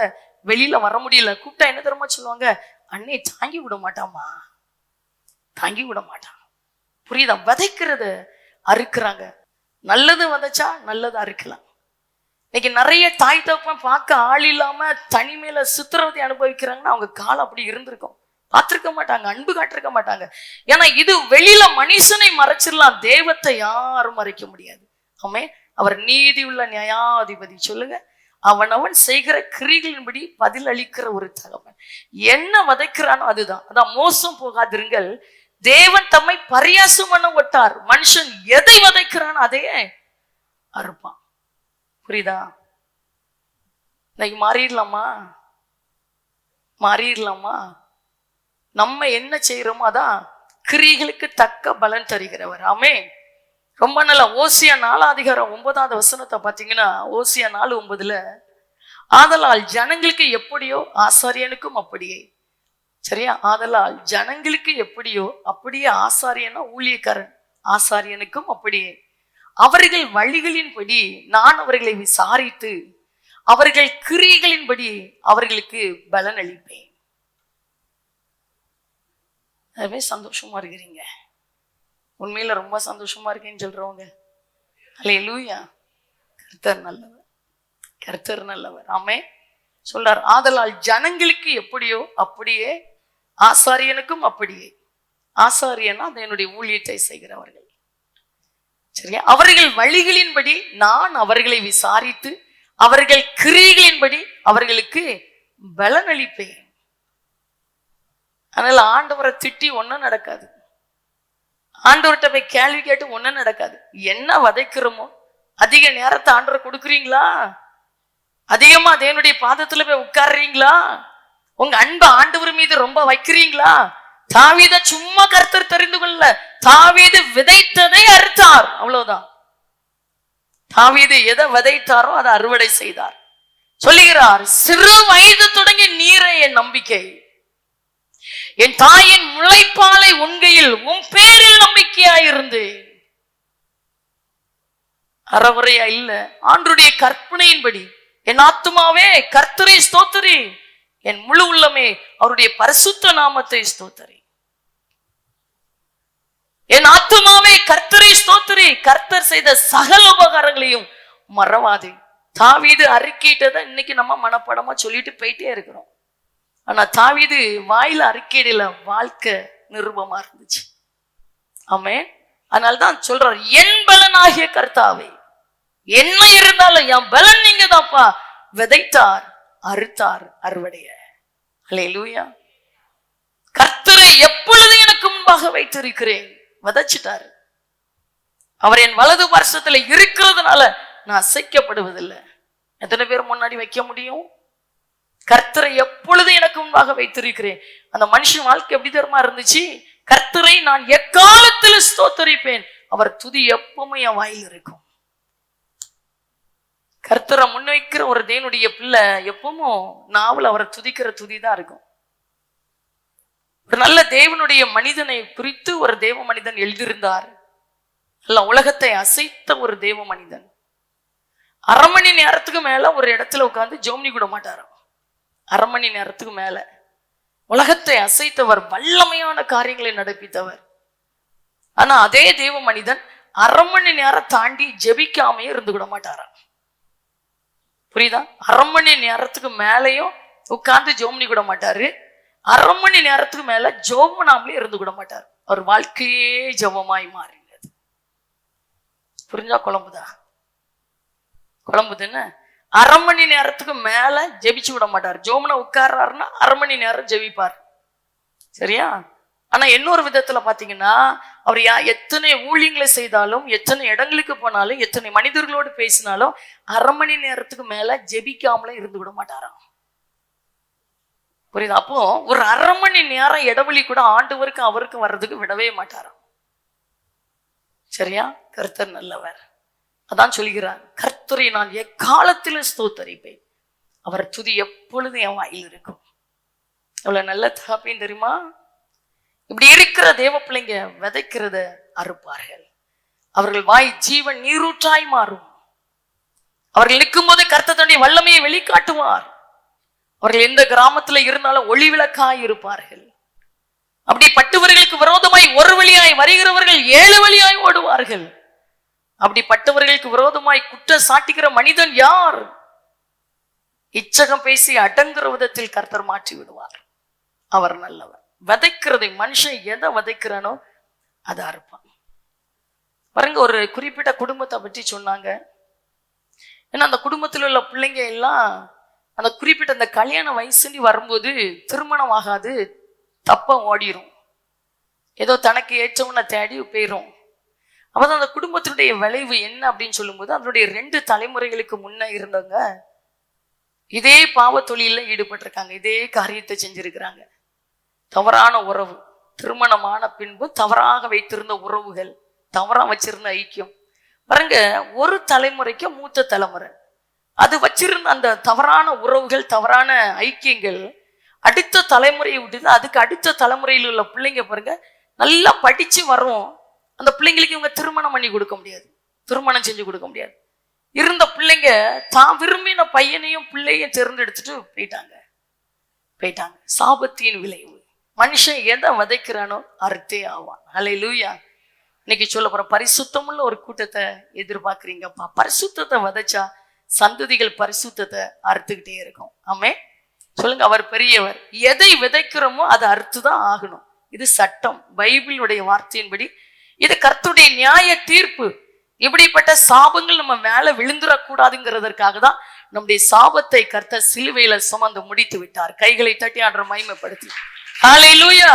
வெளியில வர முடியல. கூப்பிட்டா என்ன தெரியுமா சொல்லுவாங்க, அன்னை தாங்கி விட மாட்டாமா, தாங்கி விட மாட்டான். புரியுதா? விதைக்கிறத அறுக்கிறாங்க. நல்லது விதைச்சா நல்லது அறுக்கலாம். இன்னைக்கு நிறைய தாய் தகப்பன் பார்க்க ஆள் இல்லாம தனிமையில சித்திரவதை அனுபவிக்கிறாங்கன்னா அவங்க காலம் அப்படி இருந்திருக்கும். பார்த்திருக்க மாட்டாங்க, அன்பு காட்டிருக்க மாட்டாங்க. ஏன்னா இது வெளியில மனுஷனை மறைச்சிடலாம், தெய்வத்தை யாரும் மறைக்க முடியாது. ஆமே, அவர் நீதி உள்ள நியாயாதிபதி. சொல்லுங்க, அவன் செய்கிற கிரிகளின்படி பதில் அளிக்கிற ஒரு தகவன். என்ன விதைக்கிறானோ அதுதான். அதான் மோசம் போகாதிருங்கள், தேவன் தம்மை பரியாசம் பண்ண ஒட்டார். மனுஷன் எதை விதைக்கிறானோ அதையே அறுப்பான். புரியுதா? இன்னைக்கு மாறிடலாமா? நம்ம என்ன செய்யறோமோ அதான் கிரிகளுக்கு தக்க பலன் தருகிறவர். ஆமே, ரொம்ப நல்லா. ஓசியா 4:9 பாத்தீங்கன்னா, ஓசியா 4:9, ஆதலால் ஜனங்களுக்கு எப்படியோ ஆசாரியனுக்கும் அப்படியே. சரியா? ஆதலால் ஜனங்களுக்கு எப்படியோ அப்படியே ஆசாரியனா ஊழியக்காரன், ஆசாரியனுக்கும் அப்படியே அவர்கள் வழிகளின்படி நான் அவர்களை விசாரித்து அவர்கள் கிரிகளின்படி அவர்களுக்கு பலன் அளிப்பேன். அதுவே சந்தோஷமா இருக்கிறீங்க? உண்மையில ரொம்ப சந்தோஷமா இருக்கேன்னு சொல்றவங்க அல்லேலூயா. கர்த்தர் நல்லவர். ஆமே. சொல்றார், ஆதலால் ஜனங்களுக்கு எப்படியோ அப்படியே ஆசாரியனுக்கும் அப்படியே. ஆசாரியனா அது என்னுடைய ஊழியத்தை செய்கிறவர்கள். சரியா? அவர்கள் வழிகளின்படி நான் அவர்களை விசாரித்து அவர்கள் கிரியைகளின்படி அவர்களுக்கு பலன் அளிப்பேன். அதனால ஆண்டவரை திட்டி ஒன்னும் நடக்காது, ஆண்டவர்கிட்ட போய் கேள்வி கேட்டு ஒன்னும் நடக்காது. என்ன விதைக்கிறோமோ அதிக நேரத்தை ஆண்டவர் கொடுக்குறீங்களா? அதிகமா தேவனுடைய பாதத்துல போய் உட்கார்றீங்களா? உங்க அன்பு ஆண்டவர் மீது ரொம்ப வைக்கிறீங்களா? தாவீதை சும்மா கர்த்தர் தெரிந்து கொள்ள, தாவீது விதைத்ததை அறுத்தார், அவ்வளவுதான். தாவீது எதை விதைத்தாரோ அதை அறுவடை செய்தார். சொல்லுகிறார், சிறு வயது தொடங்கி நீரே என் நம்பிக்கை, என் தாயின் முளைப்பாலை உண்கையில் உன் பேரில் நம்பிக்கையாயிருந்தேன். அறவுரையா இல்ல, ஆண்டருடைய கற்பனையின்படி என் ஆத்துமாவே கர்த்தரை ஸ்தோத்திரி, என் முழு உள்ளமே அவருடைய பரிசுத்த நாமத்தை ஸ்தோத்திரி. என் ஆத்துமாவே கர்த்தரை ஸ்தோத்திரி, கர்த்தர் செய்த சகல உபகாரங்களையும் மறவாதே. தாவீது அறிக்கையிட்டதை இன்னைக்கு நம்ம மனப்படமா சொல்லிட்டு போயிட்டே இருக்கிறோம். ஆனா தாவீது வாயில அறிக்கையிடல, வாழ்க்கை நிருபமா இருந்துச்சு. ஆமென். அதனால்தான் சொல்றார், என் பலனாகிய கர்த்தாவே, என்ன இருந்தாலும் என் பலன் நீங்க தான்ப்பா. விதைத்தார், அறுத்தார், அறுவடைய. அல்லேலூயா. கர்த்தரை எப்பொழுது எனக்கு முன்பாக வைத்திருக்கிறேன். விதைச்சிட்டாரு. அவர் என் வலது பார்சத்துல இருக்கிறதுனால நான் அசைக்கப்படுவதில்லை. எத்தனை பேர் முன்னாடி வைக்க முடியும்? கர்த்தரை எப்பொழுது எனக்கு முன்பாக வைத்திருக்கிறேன். அந்த மனுஷன் வாழ்க்கை எப்படி தெரியுமா இருந்துச்சு? கர்த்தரை நான் எக்காலத்தில் ஸ்தோத்தரிப்பேன், அவர் துதி எப்பவுமே என் வாயில் இருக்கும். கர்த்தரை முன்வைக்கிற ஒரு தேவனுடைய பிள்ளை எப்பவும் நாவல் அவரை துதிக்கிற துதிதான் இருக்கும். ஒரு நல்ல தேவனுடைய மனிதனை குறித்து ஒரு தேவ மனிதன் எழுதியிருந்தார். நல்ல உலகத்தை அசைத்த ஒரு தேவ மனிதன். 1/2 மணி நேரத்துக்கு மேல ஒரு இடத்துல உட்கார்ந்து ஜோம்னி கூட மாட்டாராம். 1/2 மணி நேரத்துக்கு மேல உலகத்தை அசைத்தவர், வல்லமையான காரியங்களை நடப்பித்தவர். ஆனா அதே தேவ மனிதன் 1/2 மணி நேரம் தாண்டி ஜெபிக்காமையே இருந்து கூட மாட்டாராம். புரியுதா? 1/2 மணி நேரத்துக்கு மேலையும் உட்கார்ந்து ஜோம்னி கூட மாட்டாரு. 1/2 மணி நேரத்துக்கு மேல ஜோமனாமலே இருந்து கூட மாட்டார். அவர் வாழ்க்கையே ஜபமாய் மாறினது. புரிஞ்சா? குழம்புதா? குழம்புதுன்னு 1/2 மணி நேரத்துக்கு மேல ஜெபிச்சு விட மாட்டார். ஜோமனை உட்கார்றாருன்னா 1/2 மணி நேரம் ஜெபிப்பார். சரியா? ஆனா இன்னொரு விதத்துல பாத்தீங்கன்னா, அவர் எத்தனை ஊழியங்களை செய்தாலும், எத்தனை இடங்களுக்கு போனாலும், எத்தனை மனிதர்களோடு பேசினாலும் 1/2 மணி நேரத்துக்கு மேல ஜெபிக்காமலே இருந்து விட மாட்டாராம். புரியுதா? அப்போ ஒரு 1/2 மணி நேரம் இடைவெளி கூட ஆண்டவருக்கு அவருக்கு வர்றதுக்கு விடவே மாட்டாராம். சரியா? கர்த்தர் நல்லவர். அதான் சொல்கிறார், கர்த்தரை நான் எக்காலத்திலும் ஸ்தோத்தரிப்பேன், அவர் துதி எப்பொழுதும் என் வாயில் இருக்கும். எவ்வளவு நல்ல தகப்பேன் தெரியுமா? இப்படி இருக்கிற தேவ பிள்ளைங்க விதைக்கிறத அறுப்பார்கள். அவர்கள் வாய் ஜீவன் நீரூற்றாய் மாறும். அவர்கள் நிற்கும் போது கர்த்தர் தன்னுடைய வல்லமையை வெளிக்காட்டுவார். அவர்கள் எந்த கிராமத்துல இருந்தாலும் ஒளி விளக்காய் இருப்பார்கள். அப்படி பட்டவர்களுக்கு விரோதமாய் ஒரு வழியாய் வருகிறவர்கள் 7 வழியாய் ஓடுவார்கள். அப்படிப்பட்டவர்களுக்கு விரோதமாய் குற்றம் சாட்டுகிற மனிதன் யார்? இச்சகம் பேசி அடங்குற விதத்தில் கர்த்தர் மாற்றி விடுவார். அவர் நல்லவர். விதைக்கிறதை, மனுஷன் எதை விதைக்கிறானோ அதை அறுப்பான். பாருங்க, ஒரு குறிப்பிட்ட குடும்பத்தை பற்றி சொன்னாங்க. ஏன்னா அந்த குடும்பத்தில் உள்ள பிள்ளைங்க எல்லாம் அந்த குறிப்பிட்ட அந்த கல்யாண வயசுன்னு வரும்போது திருமணம் ஆகாது, தப்ப ஓடிரும், ஏதோ தனக்கு ஏற்றவனை தேடி போயிரும். அப்பதான் அந்த குடும்பத்தினுடைய விளைவு என்ன அப்படின்னு சொல்லும்போது, அதனுடைய 2 தலைமுறைகளுக்கு முன்ன இருந்தவங்க இதே பாவ தொழில ஈடுபட்டிருக்காங்க, இதே காரியத்தை செஞ்சிருக்கிறாங்க. தவறான உறவு, திருமணமான பின்பு தவறாக வைத்திருந்த உறவுகள், தவறா வச்சிருந்த ஐக்கியம். பாருங்க, ஒரு தலைமுறைக்கு மூத்த தலைமுறை அது வச்சிருந்த அந்த தவறான உறவுகள், தவறான ஐக்கியங்கள் அடுத்த தலைமுறையை விட்டு, அதுக்கு அடுத்த தலைமுறையில் உள்ள பிள்ளைங்க பாருங்க நல்லா படிச்சு வரும். அந்த பிள்ளைங்களுக்கு இவங்க திருமணம் பண்ணி கொடுக்க முடியாது, திருமணம் செஞ்சு கொடுக்க முடியாது. இருந்த பிள்ளைங்க தான் விரும்பின பையனையும் பிள்ளையும் தேர்ந்தெடுத்துட்டு போயிட்டாங்க. சாபத்தின் விளைவு. மனுஷன் எதை விதைக்கிறானோ அறுத்தே ஆவான். அல்லேலூயா. இன்னைக்கு சொல்ல போற பரிசுத்தமுள்ள ஒரு கூட்டத்தை எதிர்பார்க்குறீங்கப்பா. பரிசுத்தத்தை விதைச்சா சந்ததிகள் பரிசுத்தத்தை அறுத்துக்கிட்டே இருக்கும். ஆமே சொல்லுங்க. அவர் பெரியவர். எதை விதைக்கிறோமோ அதை அறுத்துதான் ஆகணும். இது சட்டம், பைபிளுடைய வார்த்தையின்படி. இது கர்த்தருடைய நியாய தீர்ப்பு. இப்படிப்பட்ட சாபங்கள் நம்ம மேல விழுந்துடக்கூடாதுங்கிறதற்காக தான் நம்முடைய சாபத்தை கர்த்தர் சிலுவையில சுமந்து முடித்து விட்டார். கைகளை தட்டி ஆடுற மகிமைப்படுத்தி ஹல்லேலூயா.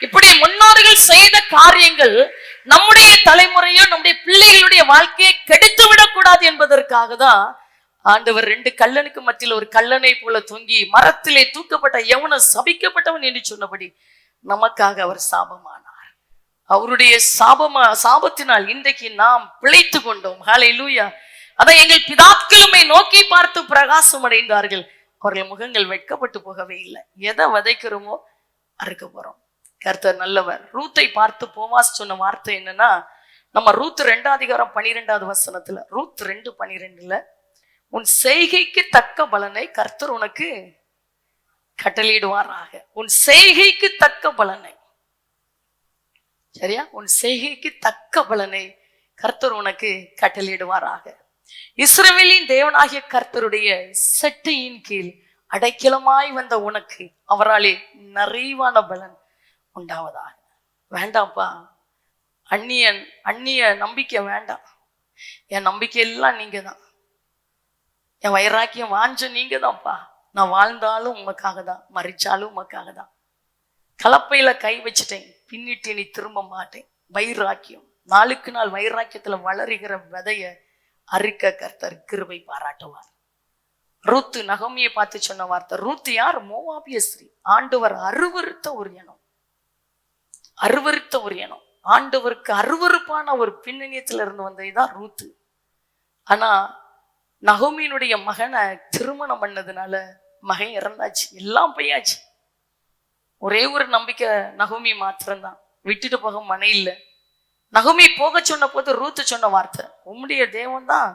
இப்படி முன்னோர்கள் செய்த காரியங்கள் நம்முடைய தலைமுறையோ நம்முடைய பிள்ளைகளுடைய வாழ்க்கையை கெடுத்து விடக்கூடாது என்பதற்காக தான் ஆண்டவர் 2 கல்லனுக்கு மத்தியில் ஒரு கல்லனை போல தொங்கி மரத்திலே தூக்கப்பட்ட எவனும் சபிக்கப்பட்டவன் என்று சொன்னபடி நமக்காக அவர் சாபமானார். அவருடைய சாபத்தினால் இன்றைக்கு நாம் பிழைத்து கொண்டோம். ஹல்லேலூயா. அதான் எங்கள் பிதாக்களுமை நோக்கி பார்த்து பிரகாசம் அடைந்தார்கள், அவர்கள் முகங்கள் வெட்கப்பட்டு போகவே இல்லை. எதை விதைக்கிறோமோ அறுக்க போறோம். கர்த்தர் நல்லவர். ரூத்தை பார்த்து போவாஸ் சொன்ன வார்த்தை என்னன்னா, நம்ம ரூத் 2:12 ரூத் 2:12 உன் செய்கைக்கு தக்க பலனை கர்த்தர் உனக்கு கட்டளையிடுவாராக. உன் செய்கைக்கு தக்க பலனை, சரியா, உன் செய்கைக்கு தக்க பலனை கர்த்தர் உனக்கு கட்டளையிடுவாராக. இஸ்ரவேலின் தேவனாகிய கர்த்தருடைய சட்டையின் கீழ் அடைக்கலமாய் வந்த உனக்கு அவராலே நிறைவான பலன் உண்டாவதாக. வேண்டாம்ப்பா, அந்நிய நம்பிக்கை வேண்டாம். என் நம்பிக்கை எல்லாம் நீங்க தான், என் வைராக்கியம் வாஞ்ச நீங்க தான்ப்பா. நான் வாழ்ந்தாலும் உமக்காக தான், மறிச்சாலும் உமக்காக தான். கலப்பையில கை வச்சுட்டேன், பின்னிட்டு நீ திரும்ப மாட்டேன். வைராக்கியம், நாளுக்கு நாள் வைராக்கியத்துல வளருகிற விதைய அறுக்க கர்த்தர் கிருபை பாராட்டுவார். ரூத்து நகோமியை பார்த்து சொன்ன வார்த்தை, ரூத்து யார்? மோவாபிய ஸ்திரீ. ஆண்டவர் அருவருத்த ஒரு இனம், அருவருத்த ஒரு இனம். ஆண்டவருக்கு அருவருப்பான ஒரு பின்னணியத்துல இருந்து வந்ததுதான் ரூத்து. ஆனா நகோமியினுடைய மகனை திருமணம் பண்ணதுனால மகன் இறந்தாச்சு, எல்லாம் போயாச்சு. ஒரே ஒரு நம்பிக்கை நகோமி மாத்திரம்தான், விட்டுட்டு போக மனை இல்லை. நகோமி போக சொன்ன போது ரூத்து சொன்ன வார்த்தை, உம்முடைய தேவன் தான்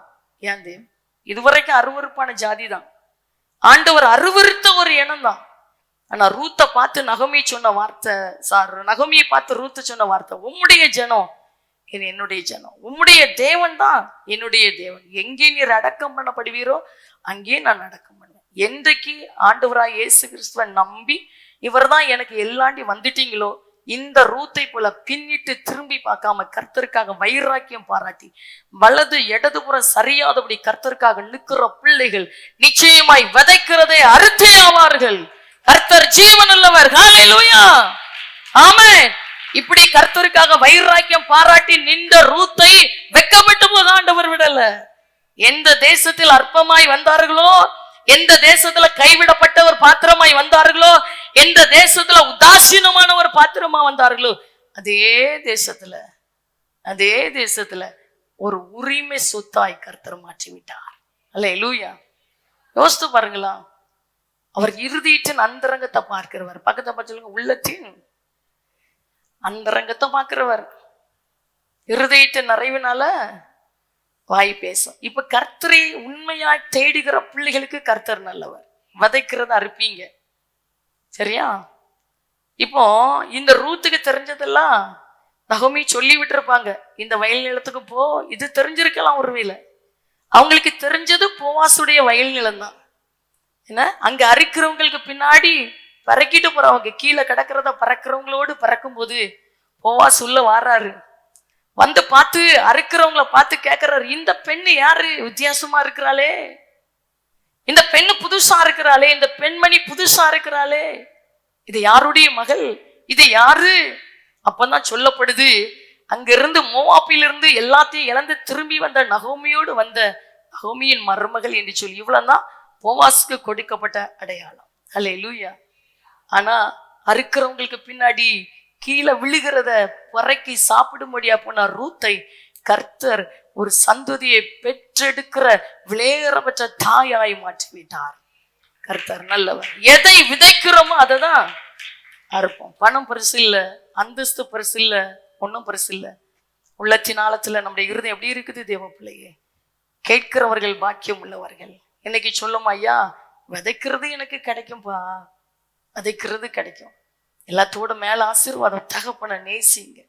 ஏன் தேவன். இதுவரைக்கும் அருவருப்பான ஜாதி தான், ஆண்டவர் அருவருத்த ஒரு இனம் தான். ஆனா ரூத்தை பார்த்து நகோமி சொன்ன வார்த்தை, நகோமியை பார்த்து ரூத்து சொன்ன வார்த்தை, உம்முடைய ஜனம் என்னுடைய ஜனம், உம்முடைய தேவன் தான் என்னுடைய தேவன். எங்கே நீர் அடக்கம் பண்ணப்படுவீரோ அங்கே நான் அடக்கம் பண்ணுவேன். என்றைக்கு ஆண்டவராய் இயேசு கிறிஸ்துவை நம்பி இவர் தான் எனக்கு எல்லாண்டி வந்துட்டீங்களோ, இந்த ரூத்தை போல பின்னிட்டு திரும்பி பார்க்காம கர்த்தருக்காக வைராக்கியம் பாராட்டி வலது இடதுபுறம் சரியாதபடி கர்த்தருக்காக நிற்கிற பிள்ளைகள் நிச்சயமாய் விதைக்கிறதை அறுத்தே ஆவார்கள். கர்த்தர் ஜீவன் உள்ளவர். ஹல்லேலூயா, ஆமென். இப்படி கர்த்தருக்காக வைராக்கியம் பாராட்டி நின்ற ரூத்தை வெட்கப்பட்டு போக ஆண்டவர் விடல. எந்த தேசத்தில் அற்பமாய் வந்தார்களோ, எந்த தேசத்துல கைவிடப்பட்ட ஒரு பாத்திரமாய் வந்தார்களோ, எந்த தேசத்துல உதாசீனமான ஒரு பாத்திரமா வந்தார்களோ, அதே தேசத்துல ஒரு உரிமை சொத்தாய் கர்த்தர் மாற்றி விட்டார். அல்லேலூயா. யோசித்து பாருங்களா, அவர் இருதயத்தின் அந்தரங்கத்தை பார்க்கிறவர். பக்கத்தை பார்த்து சொல்லுங்க, உள்ளத்தின் அந்தரங்கத்தை பார்க்கிறவர். இருதயத்தின் நிறைவினால வாய் பேசும். இப்ப கர்த்தரை உண்மையாய் தேடுகிற பிள்ளைகளுக்கு கர்த்தர் நல்லவர். விதைக்கிறத அறுப்பீங்க, சரியா? இப்போ இந்த ரூத்துக்கு தெரிஞ்சதெல்லாம் நகோமி சொல்லி விட்டுருப்பாங்க, இந்த வயல் நிலத்துக்கு போ. இது தெரிஞ்சிருக்கலாம் ஒருவேளை. அவங்களுக்கு தெரிஞ்சது போவாசுடைய வயல் நிலம் தான். என்ன, அங்க அறுக்கிறவங்களுக்கு பின்னாடி பறக்கிட்டு போறவங்க, கீழே கிடக்கிறத பறக்கிறவங்களோடு பறக்கும் போது போவாஸ் உள்ள வாராரு. வந்து பார்த்து அறுக்கிறவங்கள பார்த்து கேட்கிறாரு, இந்த பெண்ணு யாரு? வித்தியாசமா இருக்கிறாளே, இந்த பெண்ணு புதுசா இருக்கிறாளே, இந்த பெண்மணி புதுசா இருக்கிறாளே, இது யாருடைய மகள்? இது யாரு? அப்பதான் சொல்லப்படுது, அங்கிருந்து மோவாப்பிலிருந்து எல்லாத்தையும் இழந்து திரும்பி வந்த நகோமியோடு வந்த நகோமியின் மருமகள் என்று சொல்லி. இவ்வளவுதான் போவாஸ்க்கு கொடுக்கப்பட்ட அடையாளம். அல்லேலூயா. ஆனா அறுக்கிறவங்களுக்கு பின்னாடி கீழே விழுகிறத பறக்கி சாப்பிடும்படியா போன ரூத்தை கர்த்தர் ஒரு சந்ததியை பெற்றெடுக்கிற விளையேறப்பட்ட தாயாய் மாற்றிவிட்டார். கர்த்தர் நல்லவர். எதை விதைக்கிறோமோ அதை தான் அறுப்போம். பணம் பரிசு இல்லை, அந்தஸ்து பரிசு இல்லை, ஒன்றும் பரிசு இல்லை. உள்ளத்தின் ஆழத்துல நம்முடைய இருதயம் எப்படி இருக்குது தேவ பிள்ளையே? கேட்கிறவர்கள் பாக்கியம் உள்ளவர்கள். இன்னைக்கு சொல்லும், ஐயா விதைக்கிறது எனக்கு கிடைக்கும்பா, விதைக்கிறது கிடைக்கும். எல்லாத்தோட மேல ஆசீர்வாதம். தகப்பனை நேசிங்க,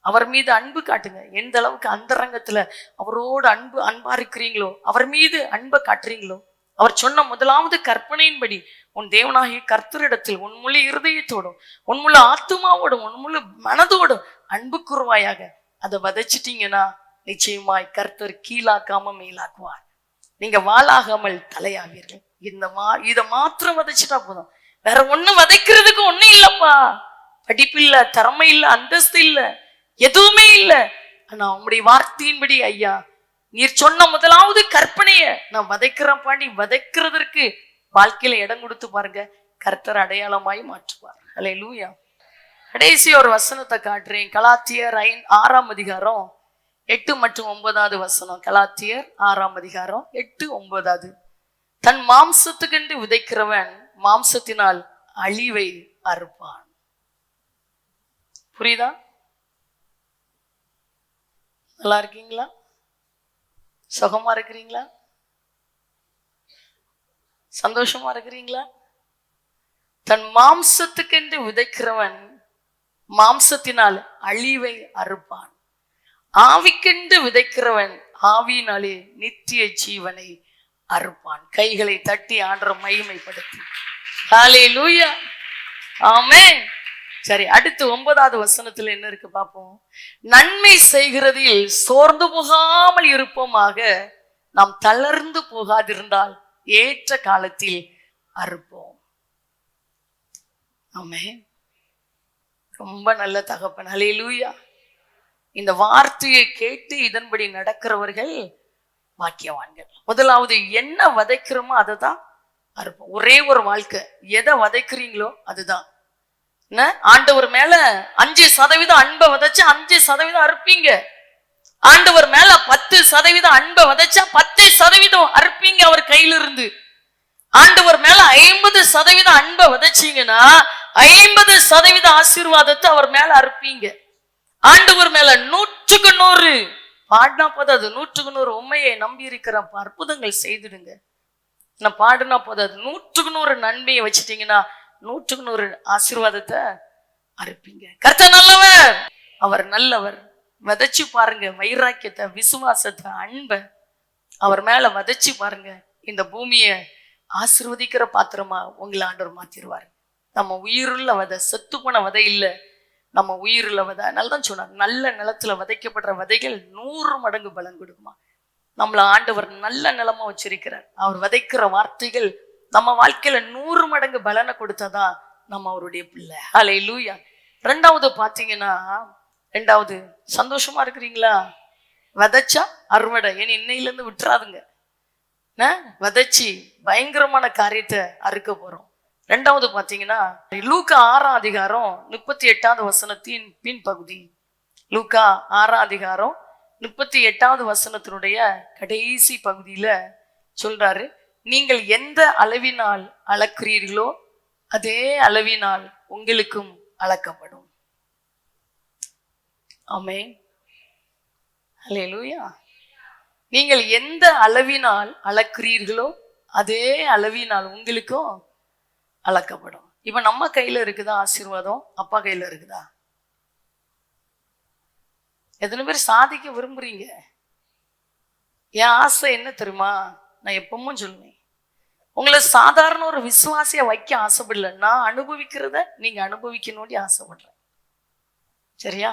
அவர் மீது அன்பு காட்டுங்க. எந்த அளவுக்கு அந்தரங்கத்துல அவரோடு அன்பா இருக்கிறீங்களோ, அவர் மீது அன்பை காட்டுறீங்களோ, அவர் சொன்ன முதலாவது கற்பனையின்படி உன் தேவனாகிய கர்த்தரிடத்தில் உன் முழு இருதயத்தோடும் உன் முழு ஆத்துமாவோடும் உன் முழு மனதோடும் அன்பு கூறுவாயாக. அதை விதைச்சிட்டீங்கன்னா நிச்சயமாய் கர்த்தர் கீழாக்காம மேலாக்குவார். நீங்க வாளாகாமல் தலையாவீர்கள். இதை மாத்திரம் விதைச்சிட்டா போதும். வேற ஒண்ணும் விதைக்கிறதுக்கு ஒண்ணும் இல்லப்பா. படிப்பு இல்ல, திறமை இல்ல, அந்தஸ்து இல்ல, எதுவுமே இல்ல. ஆனா உங்களுடைய வார்த்தையின்படி ஐயா நீர் சொன்ன முதலாவது கற்பனைய நான் விதைக்கிறேன் பாண்டி, விதைக்கிறதற்கு வாழ்க்கையில இடம் கொடுத்து பாருங்க, கர்த்தர் அடையாளமாய் மாற்றுவார். அல்லேலூயா. கடைசி ஒரு வசனத்தை காட்டுறேன். கலாத்தியர் 6:8 மற்றும் 9 கலாத்தியர் 6:8-9. தன் மாம்சத்துக்கென்று விதைக்கிறவன் மாம்சத்தினால் அழிவை அறுப்பான். புரியுதா? நல்லா இருக்கீங்களா? சுகமா இருக்கிறீங்களா? சந்தோஷமா இருக்கிறீங்களா? தன் மாம்சத்துக்கென்று விதைக்கிறவன் மாம்சத்தினால் அழிவை அறுப்பான், ஆவிக்கென்று விதைக்கிறவன் ஆவியினாலே நித்திய ஜீவனை அறுப்பான். கைகளை தட்டி ஆண்டவரை மகிமைப்படுத்தி ஹல்லேலூயா, ஆமென். சரி, அடுத்து 9வது வசனத்துல என்ன இருக்கு பார்ப்போம். நன்மை செய்கிறதில் சோர்ந்து போகாமல் இருப்போமாக, நாம் தளர்ந்து போகாதிருந்தால் ஏற்ற காலத்தில் அறுப்போம். ஆமென். ரொம்ப நல்ல தகப்பன். ஹல்லேலூயா. இந்த வார்த்தையை கேட்டு இதன்படி நடக்கிறவர்கள் பாக்கியவான்கள். முதலாவது என்ன விதைக்கிறோமோ அதை தான் அறுப்போம். ஒரே ஒரு வாழ்க்கை, எதை விதைக்கிறீங்களோ அதுதான். ஆண்டவர் மேல 5% அன்பை விதைச்சா 5% அறுப்பீங்க. ஆண்டவர் மேல 10% அன்பை விதைச்சா 10% அறுப்பீங்க அவர் கையிலிருந்து. ஆண்டவர் மேல 50% அன்பை விதைச்சீங்கன்னா 50% ஆசீர்வாதத்தை அவர் மேல அறுப்பீங்க. ஆண்டவர் மேல 100க்கு 100 பாடினா போதாது, 100க்கு 100 உண்மையை நம்பி இருக்கிற அற்புதங்கள் செய்துடுங்க. நான் பாடுனா போதாது, 100க்கு 100 நன்மையை வச்சுட்டீங்கன்னா 100க்கு 100 ஆசீர்வாதத்தை அறுப்பீங்க. கர்த்தர் நல்லவர், அவர் நல்லவர். விதைச்சு பாருங்க, வைராக்கியத்தை, விசுவாசத்தை, அன்பை அவர் மேல விதைச்சு பாருங்க. இந்த பூமியை ஆசீர்வதிக்கிற பாத்திரமா உங்களை ஆண்டவர் மாத்திருவாரு. நம்ம உயிருள்ள விதை, செத்து போன விதை இல்லை, நம்ம உயிருள்ள விதை. அதனால்தான் சொன்னார், நல்ல நிலத்துல விதைக்கப்படுற விதைகள் 100 மடங்கு பலன் கொடுக்குமா. நம்மள ஆண்டவர் நல்ல நிலமா வச்சிருக்கிறார். அவர் விதைக்கிற வார்த்தைகள் நம்ம வாழ்க்கையில 100 மடங்கு பலனை கொடுத்தாதான் நம்ம அவருடைய பிள்ளை. ஹல்லேலூயா. 2வது பாத்தீங்கன்னா, 2வது சந்தோஷமா இருக்கிறீங்களா? விதைச்சா அறுவடை. ஏன்னா இன்னையில இருந்து விட்டுறாதுங்க. விதைச்சி பயங்கரமான காரியத்தை அறுக்க போறோம். 2வது பாத்தீங்கன்னா, லூக்கா 6ஆம் அதிகாரம் 38வது வசனத்தின் பின்பகுதி. லூக்கா 6ஆம் அதிகாரம் 38வது வசனத்தினுடைய கடைசி பகுதியில சொல்றாரு, நீங்கள் எந்த அளவினால் அளக்கிறீர்களோ அதே அளவினால் உங்களுக்கும் அளக்கப்படும். ஆமென். ஹல்லேலூயா. நீங்கள் எந்த அளவினால் அளக்கிறீர்களோ அதே அளவினால் உங்களுக்கும் அளக்கப்படும். இப்ப நம்ம கையில இருக்குதா ஆசீர்வாதம்? அப்பா கையில இருக்குதா? எத்தனை பேர் சாதிக்க விரும்புறீங்க? என் ஆசை என்ன தெரியுமா? நான் எப்பவும் சொல்லுவேன், உங்களை சாதாரண ஒரு விசுவாசிய வைக்க ஆசைப்படல. நான் அனுபவிக்கிறத நீங்க அனுபவிக்கணும்னு ஆசைப்படுறேன். சரியா?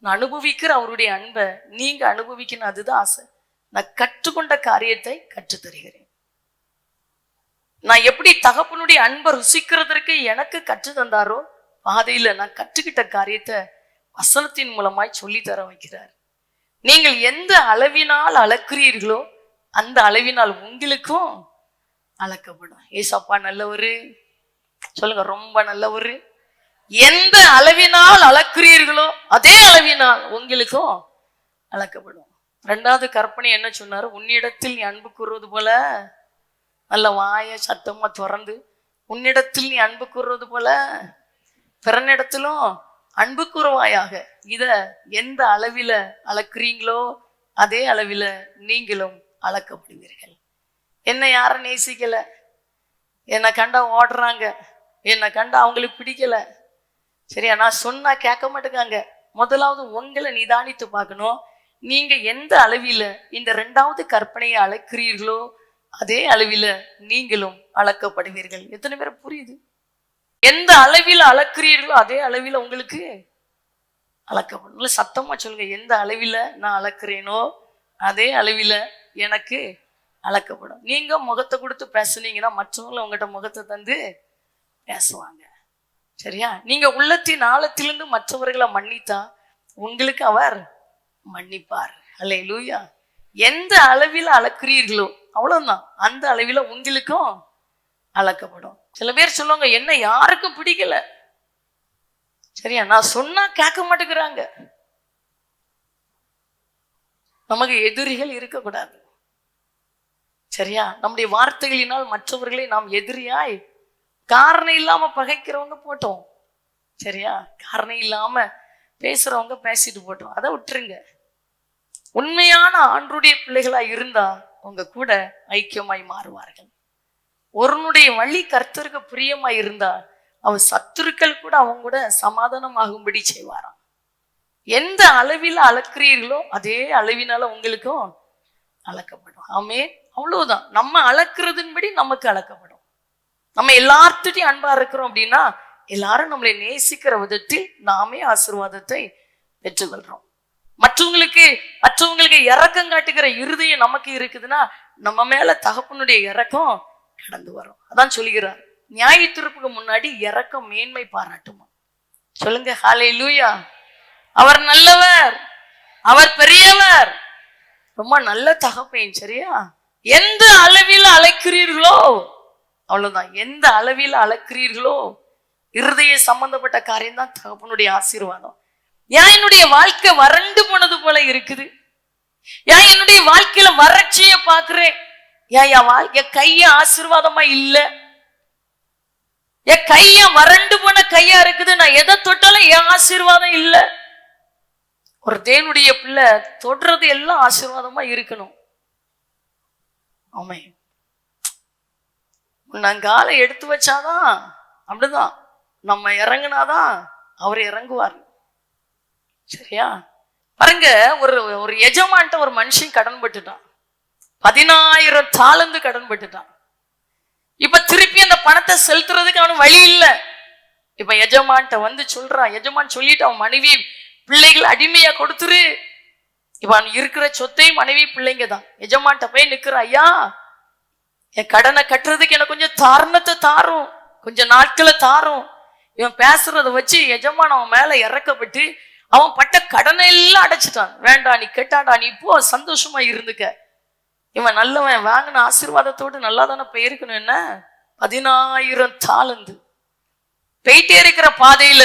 நான் அனுபவிக்கிற அவருடைய அன்பை நீங்க அனுபவிக்கணும், அதுதான் ஆசை. நான் கற்றுக்கொண்ட காரியத்தை கற்றுத் தருகிறேன். நான் எப்படி தகப்பனுடைய அன்பை ருசிக்கிறதற்கு எனக்கு கற்று தந்தாரோ பாதையில நான் கற்றுக்கிட்ட காரியத்தை வசனத்தின் மூலமாய் சொல்லி தர வைக்கிறார். நீங்கள் எந்த அளவினால் அளக்கிறீர்களோ அந்த அளவினால் உங்களுக்கும் அளக்கப்படும். ஏசப்பா நல்லவரு, சொல்லுங்க, ரொம்ப நல்லவரு. எந்த அளவினால் அளக்கிறீர்களோ அதே அளவினால் உங்களுக்கும் அளக்கப்படும். 2வது கற்பனை என்ன சொன்னாரு? உன்னிடத்தில் நீ அன்பு கூறுவது போல, நல்ல வாய சத்தமா திறந்து, உன்னிடத்தில் நீ அன்பு கூறுவது போல பிறனிடத்திலும் அன்பு கூறுவாயாக. இத எந்த அளவில அளக்கிறீங்களோ அதே அளவில நீங்களும் அளக்கப்படுவீர்கள். என்னை யாரும் நேசிக்கல, என்னை கண்டா ஓடுறாங்க, என்னை கண்டா அவங்களுக்கு பிடிக்கல. சரியா? நான் சொன்னா கேட்க மாட்டேங்காங்க. முதலாவது உங்களை நிதானித்து பார்க்கணும். நீங்க எந்த அளவில இந்த 2வது கற்பனையை அளக்கிறீர்களோ அதே அளவில நீங்களும் அளக்கப்படுவீர்கள். எத்தனை பேர் புரியுது? எந்த அளவில் அளக்கிறீர்களோ அதே அளவில் உங்களுக்கு அளக்கப்படும். சத்தமா சொல்லுங்க, எந்த அளவில நான் அளக்கிறேனோ அதே அளவில எனக்கு அளக்கப்படும். நீங்க முகத்தை கொடுத்து பேசுனீங்கன்னா மற்றவங்களை உங்ககிட்ட முகத்தை தந்து பேசுவாங்க. சரியா? நீங்க உள்ளத்தின் ஆழத்திலிருந்து மற்றவர்களை மன்னித்தா உங்களுக்கு அவர் மன்னிப்பார். ஹல்லேலூயா. எந்த அளவில் அளக்கிறீர்களோ அவ்வளவுதான், அந்த அளவில உங்களுக்கும் அளக்கப்படும். சில பேர் சொல்லுவாங்க, என்ன யாருக்கும் பிடிக்கல. சரியா? நான் சொன்னா கேட்க மாட்டேங்கிறாங்க. நமக்கு எதிரிகள் இருக்கக்கூடாது. சரியா? நம்முடைய வார்த்தைகளினால் மற்றவர்களை நாம் எதிரியாய் காரணம் இல்லாம பகைக்கிறவங்க போட்டோம். சரியா? காரணம் இல்லாம பேசுறவங்க பேசிட்டு போட்டோம், அதை விட்டுருங்க. உண்மையான ஆண்டருடைய பிள்ளைகளா இருந்தா உங்க கூட ஐக்கியமாய் மாறுவார்கள். ஒருவனுடைய வழி கர்த்தருக்கு பிரியமாய் இருந்தா அவன் சத்துருக்கள் கூட அவங்க கூட சமாதானம் ஆகும்படி செய்வாராம். எந்த அளவில் அளக்கிறீர்களோ அதே அளவினால உங்களுக்கும் அளக்கப்படும். ஆமே, அவ்வளவுதான். நம்ம அளக்கிறதுன்படி நமக்கு அளக்கப்படும். நம்ம எல்லார்த்திட்டையும் அன்பா இருக்கிறோம் அப்படின்னா எல்லாரும் நம்மளை நேசிக்கிற விதத்தில் நாமே ஆசீர்வாதத்தை பெற்றுக்கொள்றோம். மற்றவங்களுக்கு இரக்கம் காட்டுகிற இருதயம் நமக்கு இருக்குதுன்னா நம்ம மேல தகப்பனுடைய இரக்கம் கடந்து வரும். அதான் சொல்லுகிறார், நியாய தீர்ப்புக்கு முன்னாடி இரக்கம் மேன்மை பாராட்டுமா. சொல்லுங்க ஹல்லேலூயா. அவர் நல்லவர், அவர் பெரியவர், ரொம்ப நல்ல தகப்பேன். சரியா? எந்த அளவில் அழைக்கிறீர்களோ அவ்வளவுதான். எந்த அளவில் அழைக்கிறீர்களோ இருதய சம்பந்தப்பட்ட காரியம் தான் தகப்பனுடைய ஆசீர்வாதம். ஏன் என்னுடைய வாழ்க்கை வறண்டு போனது போல இருக்குது? ஏன் என்னுடைய வாழ்க்கையில வறட்சிய பாக்குறேன்? ஏன் என் கைய ஆசீர்வாதமா இல்ல? என் கைய வறண்டு போன கையா இருக்குது. நான் எதை தொட்டாலும் என் ஆசீர்வாதம் இல்ல. ஒரு தேவனுடைய பிள்ளை தொடுறது எல்லாம் ஆசீர்வாதமா இருக்கணும். ஆமே, நாங்கால எடுத்து வச்சாதான் அப்படிதான். நம்ம இறங்குனாதான் அவர் இறங்குவார். சரியா? பாருங்க, ஒரு எஜமான்ட்ட ஒரு மனுஷன் கடன் பட்டுட்டான். 10,000 தாலந்து கடன் பட்டுட்டான். இப்ப திருப்பி அந்த பணத்தை செலுத்துறதுக்கு அவனுக்கு வழி இல்லை. இப்ப எஜமான்ட்ட வந்து சொல்றான். எஜமான் சொல்லிட்டு அவன் மனைவி பிள்ளைகள் அடிமையா கொடுத்துரு. இப்ப அவன் இருக்கிற சொத்தை மனைவி பிள்ளைங்க தான். எஜமான்ட்ட போய் நிக்கிற, ஐயா என் கடனை கட்டுறதுக்கு எனக்கு கொஞ்சம் தாரணத்தை தாரும், கொஞ்சம் நாட்களை தாரும். இவன் பேசுறத வச்சு எஜமான் அவன் மேல இறக்கப்பட்டு அவன் பட்ட கடனை எல்லாம் அடைச்சிட்டான். வேண்டாம், நீ கேட்டாண்டா, நீ இப்போ சந்தோஷமா இருந்துக்க. இவன் நல்லவன், வாங்கின ஆசீர்வாதத்தோடு நல்லா தானே போயிருக்கணும். என்ன 10,000 தாலந்து போயிட்டே இருக்கிற பாதையில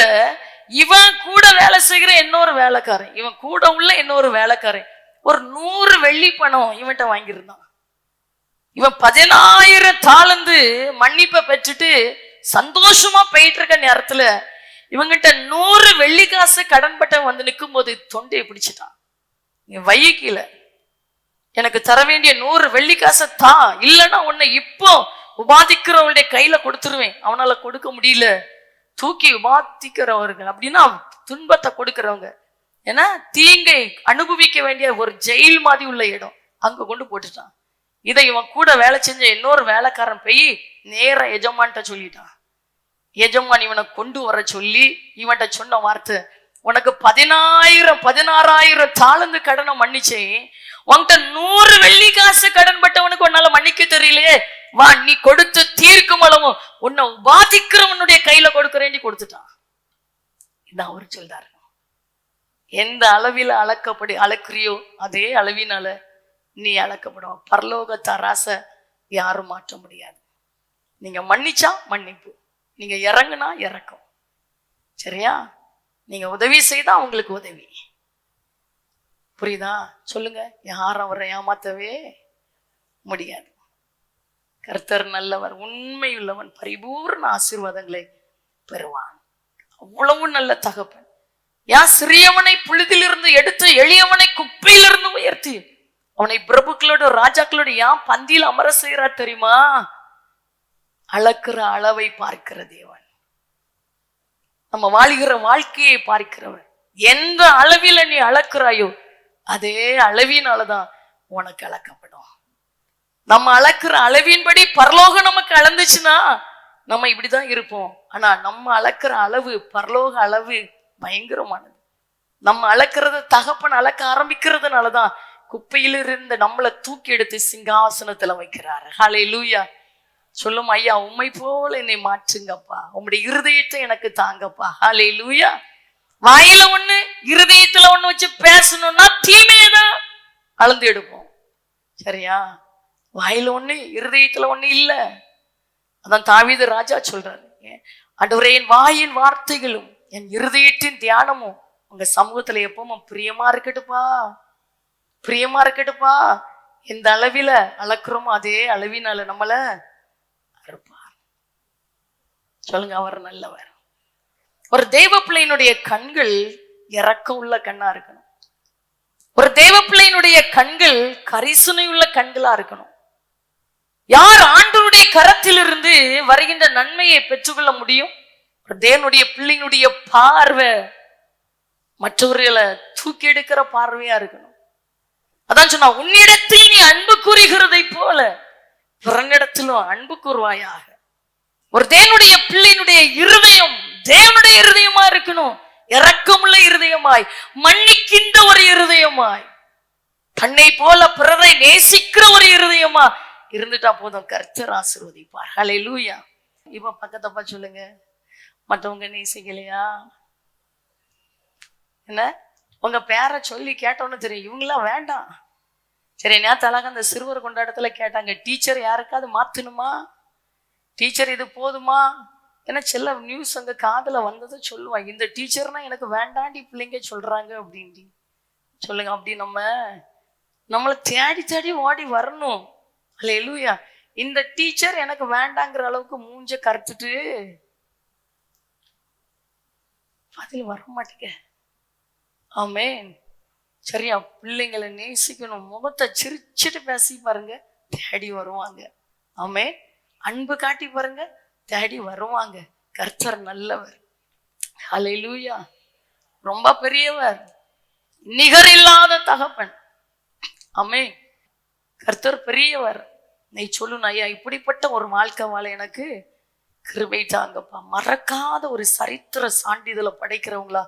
இவன் கூட வேலை செய்கிற இன்னொரு வேலைக்காரன், இவன் கூட உள்ள இன்னொரு வேலைக்காரன் ஒரு 100 வெள்ளி பணம் இவன்கிட்ட வாங்கியிருந்தான். இவன் 10,000 தாலந்து மன்னிப்பை பெற்றுட்டு சந்தோஷமா போயிட்டு இருக்க நேரத்துல இவங்கிட்ட 100 வெள்ளி காசு கடன்பட்டவன் வந்து நிற்கும் போது தொண்டையை பிடிச்சிட்டான். நீ வைக்கல, எனக்கு தர வேண்டிய 100 வெள்ளி காசை தான், இல்லைன்னா உன்னை இப்போ உபாதிக்கிறவங்களுடைய கையில கொடுத்துருவேன். அவனால கொடுக்க முடியல. தூக்கி உபாதிக்கிறவர்கள் அப்படின்னா துன்பத்தை கொடுக்கிறவங்க, ஏன்னா தீங்கை அனுபவிக்க வேண்டிய ஒரு ஜெயில் மாதிரி உள்ள இடம், அங்க கொண்டு போட்டுட்டான். இதை இவன் கூட வேலை செஞ்ச இன்னொரு வேலைக்காரன் போய் நேர எஜமான்ட்ட சொல்லிட்டான். எஜமான் இவனை கொண்டு வர சொல்லி இவன்கிட்ட சொன்ன வார்த்தை, உனக்கு 16,000 தாளந்து கடனை மன்னிச்சேன், உன்கிட்ட 100 வெள்ளி காசு கடன் பட்டவனுக்கு உன்னால மன்னிக்க தெரியலையே, வா நீ கொடுத்து தீர்க்கும் அளவும் உன்னை உபாதிக்கிறவனுடைய கையில கொடுக்கிறேன் கொடுத்துட்டான். இதான் அவர் சொல்றாரு. எந்த அளவில் அளக்கிறியோ அதே அளவினால நீ அளக்கப்படும். பரலோக தராசை யாரும் மாற்ற முடியாது. நீங்க மன்னிச்சா மன்னிப்பு, நீங்க இறங்குனா இறக்கும். சரியா? நீங்க உதவி செய்தா உங்களுக்கு உதவி. புரியுதா? சொல்லுங்க. யாரும் அவரை ஏமாத்தவே முடியாது. கர்த்தர் நல்லவர், உண்மையுள்ளவன், பரிபூர்ண ஆசீர்வாதங்களை பெறுவான். அவ்வளவு நல்ல தகப்பன். யான் சிறியவனை புழுதிலிருந்து எடுத்து எளியவனை குப்பையிலிருந்து உயர்த்தி அவனை பிரபுக்களோட ராஜாக்களோட யான் பந்தியில் அமர செய்கிறார் தெரியுமா? அளக்கிற அளவை பார்க்கிற தேவன், நம்ம வாழ்கிற வாழ்க்கையை பார்க்கிறவன். எந்த அளவில் நீ அளக்கிறாயோ அதே அளவினாலதான் உனக்கு அளக்கப்படும். நம்ம அளக்கிற அளவின்படி பரலோகம் நமக்கு அளந்துச்சுன்னா நம்ம இப்படிதான் இருப்போம். ஆனா நம்ம அளக்கிற அளவு, பரலோக அளவு பயங்கரமானது. நம்ம அளக்கிறது தகப்பன் அளக்க ஆரம்பிக்கிறதுனாலதான் குப்பையில இருந்து நம்மளை தூக்கி எடுத்து சிங்காசனத்துல வைக்கிறாரு. ஹல்லேலூயா. சொல்லும், ஐயா உம்மை போல என்னை மாற்றுங்கப்பா, உம்முடைய இருதயத்தை எனக்கு தாங்கப்பா. ஹல்லேலூயா. வாயில ஒண்ணு இருதயத்துல ஒண்ணு வச்சு பேசணும்னா தீமையதான் அளந்து எடுப்போம். சரியா? வாயில ஒண்ணு இருதயத்துல ஒண்ணு இல்ல. அதான் தாவீது ராஜா சொல்றாரு, ஆண்டவரே என் வாயின் வார்த்தைகளும் என் இருதயத்தின் தியானமும் உங்க சமூகத்துல எப்பவும் பிரியமா இருக்கட்டுப்பா, பிரியமா இருக்கட்டுப்பா. எந்த அளவில அளக்குறோமோ அதே அளவினால நம்மள அறுப்பார். சொல்லுங்க, அவர் நல்லவர். ஒரு தேவ பிள்ளையினுடைய கண்கள் இரக்கம் உள்ள கண்ணா இருக்கணும். ஒரு தேவ பிள்ளையினுடைய கண்கள் கரிசனை உள்ள கண்களா இருக்கணும். யார் ஆண்டவருடைய கரத்திலிருந்து வருகின்ற நன்மையை பெற்றுக்கொள்ள முடியும்? தேவனுடைய பிள்ளையினுடைய பார்வை மற்றவர்களை தூக்கி எடுக்கிற பார்வையா இருக்கணும். அதான் சொன்னா, உன்னிடத்தில் நீ அன்பு கூறுகிறதை போல பிறனிடத்திலும் அன்பு கூறுவாயாக. ஒரு தேவனுடைய பிள்ளையினுடைய இருதயம் தேவனுடைய இருதயமா இருக்கணும். இரக்கமுள்ள இருதயமாய், மன்னிக்கின்ற ஒரு இருதயமாய், தன்னை போல பிறரை நேசிக்கிற ஒரு இருதயமா இருந்துட்டா போதும். கர்த்தர் ஆசீர்வதிப்பார். ஹல்லேலூயா. இப்ப பக்கத்தப்பா சொல்லுங்க, மற்றவங்க நேசிக்கலையா? என்ன உங்க பேரை சொல்லி கேட்டோன்னு தெரியும், இவங்களாம் வேண்டாம். சரி, நேத்தாலாக அந்த சிறுவர் கொண்டாட்டத்துல கேட்டாங்க, டீச்சர் யாருக்காவது மாத்தணுமா, டீச்சர் இது போதுமா? ஏன்னா சில நியூஸ் அங்க காதுல வந்ததை சொல்லுவாங்க, இந்த டீச்சர்னா எனக்கு வேண்டாண்டி பிள்ளைங்க சொல்றாங்க அப்படின்ட்டு. சொல்லுங்க, அப்படி நம்மளை தேடி தேடி ஓடி வரணும். ஹல்லேலூயா. இந்த டீச்சர் எனக்கு வேண்டாங்கிற அளவுக்கு மூஞ்ச கருத்துட்டு பதில் வர மாட்டேங்க. ஆமென். சரியா? பிள்ளைங்களை நேசிக்கணும். முகத்தை சிரிச்சுட்டு பேசி பாருங்க, தேடி வருவாங்க. ஆமென். அன்பு காட்டி பாருங்க, தேடி வருவாங்க. கர்த்தர் நல்லவர். ஹல்லேலூயா. ரொம்ப பெரியவர், நிகர் இல்லாத தகப்பன். ஆமென். கர்த்தர் பெரியவர். நீ சொல்லணும், ஐயா இப்படிப்பட்ட ஒரு வாழ்க்கை வாழ எனக்கு கிருபை தாங்கப்பா. மறக்காத ஒரு சரித்திர சான்றிதழை படைக்கிறவங்களா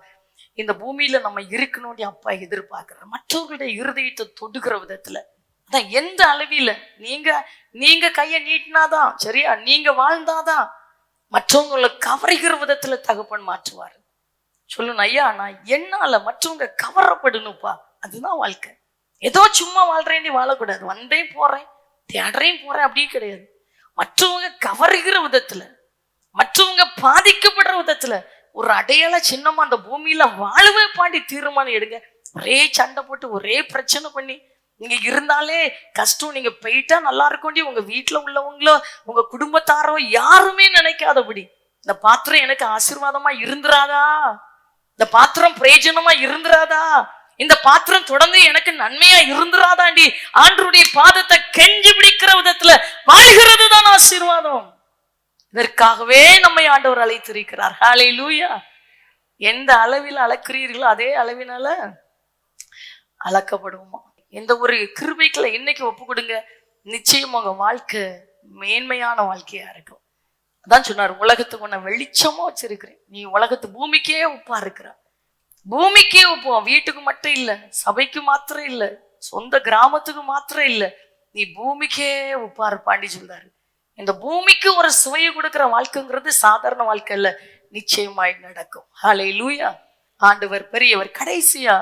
இந்த பூமியில நம்ம இருக்கணும்னு அப்பா எதிர்பார்க்கிற, மற்றவர்களுடைய இருதயத்தை தொடுகிற விதத்துல. அதான் எந்த அளவில நீங்க கையை நீட்டினாதான், சரியா, நீங்க வாழ்ந்தாதான் மற்றவங்களை கவரிக்கிற விதத்துல தகப்பன் மாற்றுவார். சொல்லணும், ஐயா நான் என்னால மற்றவங்க கவரப்படணும்ப்பா. அதுதான் வாழ்க்கை. ஏதோ சும்மா வாழ்றேன் வாழக்கூடாது. வந்தேன் போறேன், தேடுறேன் போறேன், அப்படி கிடையாது. மற்றவங்க கவருகிற விதத்துல, மற்றவங்க பாதிக்கப்படுற விதத்துல ஒரு அடையாள சின்னமா அந்த பூமியில வாழவே பாண்டி தீர்மானம் எடுங்க. ஒரே சண்டை போட்டு ஒரே பிரச்சனை பண்ணி நீங்க இருந்தாலே கஷ்டம். நீங்க போயிட்டா நல்லா இருக்கும்டி உங்க வீட்டுல உள்ளவங்களோ உங்க குடும்பத்தாரோ யாருமே நினைக்காதபடி, இந்த பாத்திரம் எனக்கு ஆசீர்வாதமா இருந்துராதா, இந்த பாத்திரம் பிரயோஜனமா இருந்துராதா, இந்த பாத்திரம் தொடர்ந்து எனக்கு நன்மையா இருந்துராதாண்டி ஆண்டவருடைய பாதத்தை கெஞ்சி பிடிக்கிற விதத்துல வாழ்கிறது தான் ஆசீர்வாதம். இதற்காகவே நம்மை ஆண்டவர் அழைத்திருக்கிறார். ஹல்லேலூயா. எந்த அளவில் அளக்கிறீர்களோ அதே அளவினால அளக்கப்படுவோமா. எந்த ஒரு கிருபைக்குள்ள இன்னைக்கு ஒப்பு கொடுங்க, நிச்சயம் உங்க வாழ்க்கை மேன்மையான வாழ்க்கையா இருக்கும். அதான் சொன்னார், உலகத்துக்கு உன்னை வெளிச்சமா வச்சிருக்கிறேன். நீ உலகத்து பூமிக்கே உப்பா இருக்கிற. பூமிக்கே உப்புவோம். வீட்டுக்கு மட்டும் இல்ல, சபைக்கு மாத்திரம் இல்ல, சொந்த கிராமத்துக்கு மாத்திரம் இல்ல, நீ பூமிக்கே உப்பா இருப்பாண்டி சொல்றாரு. இந்த பூமிக்கு ஒரு சுவையை கொடுக்கிற வாழ்க்கைங்கிறது சாதாரண வாழ்க்கை இல்ல, நிச்சயமாய் நடக்கும். ஹல்லேலூயா. ஆண்டவர் பெரியவர். கடைசியா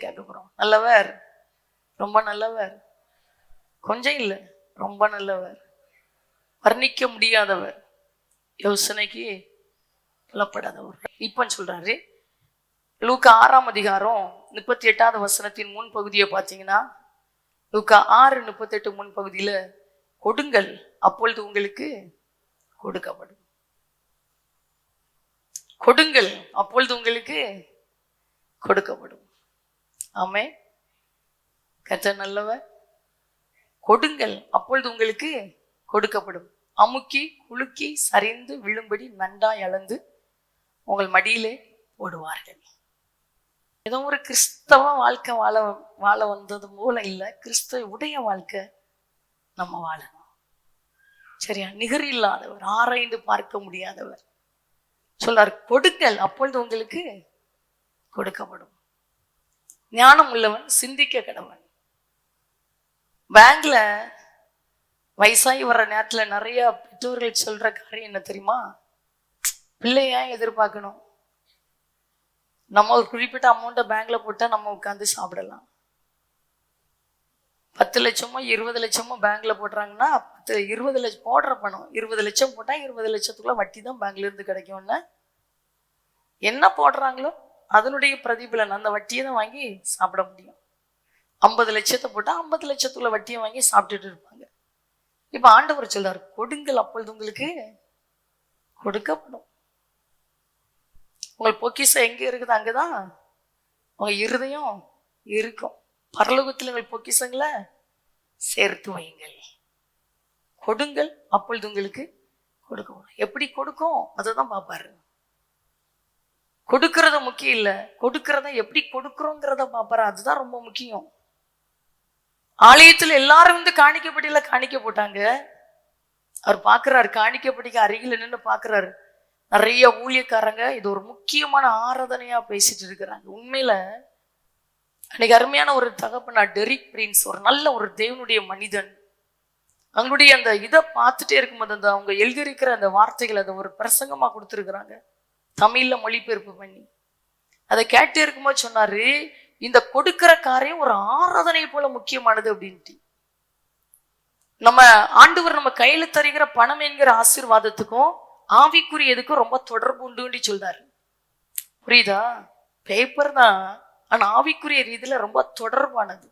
கேட்க போறோம், நல்லவர், ரொம்ப நல்லவர், கொஞ்சம் இல்ல ரொம்ப நல்லவர், வர்ணிக்க முடியாதவர், யோசனைக்கு புலப்படாதவர். இப்ப சொல்றாரு லூக்கா 6ஆம் அதிகாரம் 38வது வசனத்தின் முன் பகுதியை பார்த்தீங்கன்னா, லூக்கா 6:38 முன் பகுதியில, கொடுங்கள் அப்பொழுது உங்களுக்கு கொடுக்கப்படும். கொடுங்கள் அப்பொழுது உங்களுக்கு கொடுக்கப்படும். ஆமென். கர்த்தர் நல்லவர். கொடுங்கள் அப்பொழுது உங்களுக்கு கொடுக்கப்படும். அமுக்கி குலுக்கி சரிந்து விழும்படி நன்றாய் அளந்து உங்கள் மடியிலே போடுவார்கள். ஏதோ ஒரு கிறிஸ்தவ வாழ்க்கை வாழ வந்தது போல இல்ல, கிறிஸ்தவ உடைய வாழ்க்கை நம்ம வாழணும். சரியா? நிகர் இல்லாதவர், ஆராய்ந்து பார்க்க முடியாதவர் சொல்றார், கொடுங்கள் அப்பொழுது உங்களுக்கு கொடுக்கப்படும். ஞானம் உள்ளவன் சிந்திக்க கடவன். பேங்க்ல வயசாகி வர்ற நேரத்துல நிறைய பெற்றோர்கள் சொல்ற காரியம் என்ன தெரியுமா? பிள்ளைய எதிர்பார்க்கணும், நம்ம ஒரு குறிப்பிட்ட அமௌண்ட்டை பேங்க்ல போட்டா நம்ம உட்காந்து சாப்பிடலாம். 10 லட்சமோ 20 லட்சமோ பேங்க்ல போடுறாங்கன்னா 20 லட்சம் போடுற பணம், 20 லட்சம் போட்டா 20 லட்சத்துக்குள்ள வட்டி தான் பேங்க்ல இருந்து கிடைக்கும்னா, என்ன போடுறாங்களோ அதனுடைய பிரதிபலன் அந்த வட்டியை தான் வாங்கி சாப்பிட முடியும். 50 லட்சத்தை போட்டா 50 லட்சத்துக்குள்ள வட்டியை வாங்கி சாப்பிட்டுட்டு இருப்பாங்க. இப்ப ஆண்டவர் சொல்றாரு, கொடுங்கள் அப்பொழுது உங்களுக்கு கொடுக்கப்படும். உங்கள் பொக்கிஷம் எங்க இருக்குது அங்கதான் உங்க இருதயம் இருக்கும். பரலோகத்தில் உங்கள் பொக்கிஷங்களை சேர்த்து வையுங்கள், கொடுங்கள், அப்பொழுது உங்களுக்கு கொடுக்கும். எப்படி கொடுக்கும் அதுதான் பார்ப்பாரு. கொடுக்கறத முக்கியம் இல்ல, கொடுக்கறத எப்படி கொடுக்கிறோங்கிறத பார்ப்பாரு, அதுதான் ரொம்ப முக்கியம். ஆலயத்துல எல்லாரும் வந்து காணிக்கப்பட்டியில காணிக்க போட்டாங்க. அவர் பாக்குறாரு, காணிக்கப்பட்டிக்கு அருகில் நின்று பாக்குறாரு. நிறைய ஊழியக்காரங்க இது ஒரு முக்கியமான ஆராதனையா பேசிட்டு இருக்கிறாங்க. உண்மையில அன்னைக்கு அருமையான ஒரு தகப்பனா டெரிக் பிரின்ஸ், ஒரு நல்ல ஒரு தேவனுடைய மனிதன், அவங்களுடைய அந்த இதை பார்த்துட்டே இருக்கும்போது அந்த அவங்க எழுதியிருக்கிற அந்த வார்த்தைகள் அதை ஒரு பிரசங்கமா கொடுத்துருக்குறாங்க, தமிழ்ல மொழிபெயர்ப்பு பண்ணி. அதை கேட்டே இருக்கும்போது சொன்னாரு, இந்த கொடுக்கிற காரியம் ஒரு ஆராதனை போல முக்கியமானது அப்படின்ட்டு. நம்ம ஆண்டவர் நம்ம கையில தருகிற பணம் என்கிற ஆசீர்வாதத்துக்கும் ஆவிக்குரியதுக்கும் ரொம்ப தொடர்பு உண்டு சொல்றாரு. புரியுதா? பேப்பர் தான், ஆனா ஆவிக்குரிய ரீதியில ரொம்ப தொடர்பானது.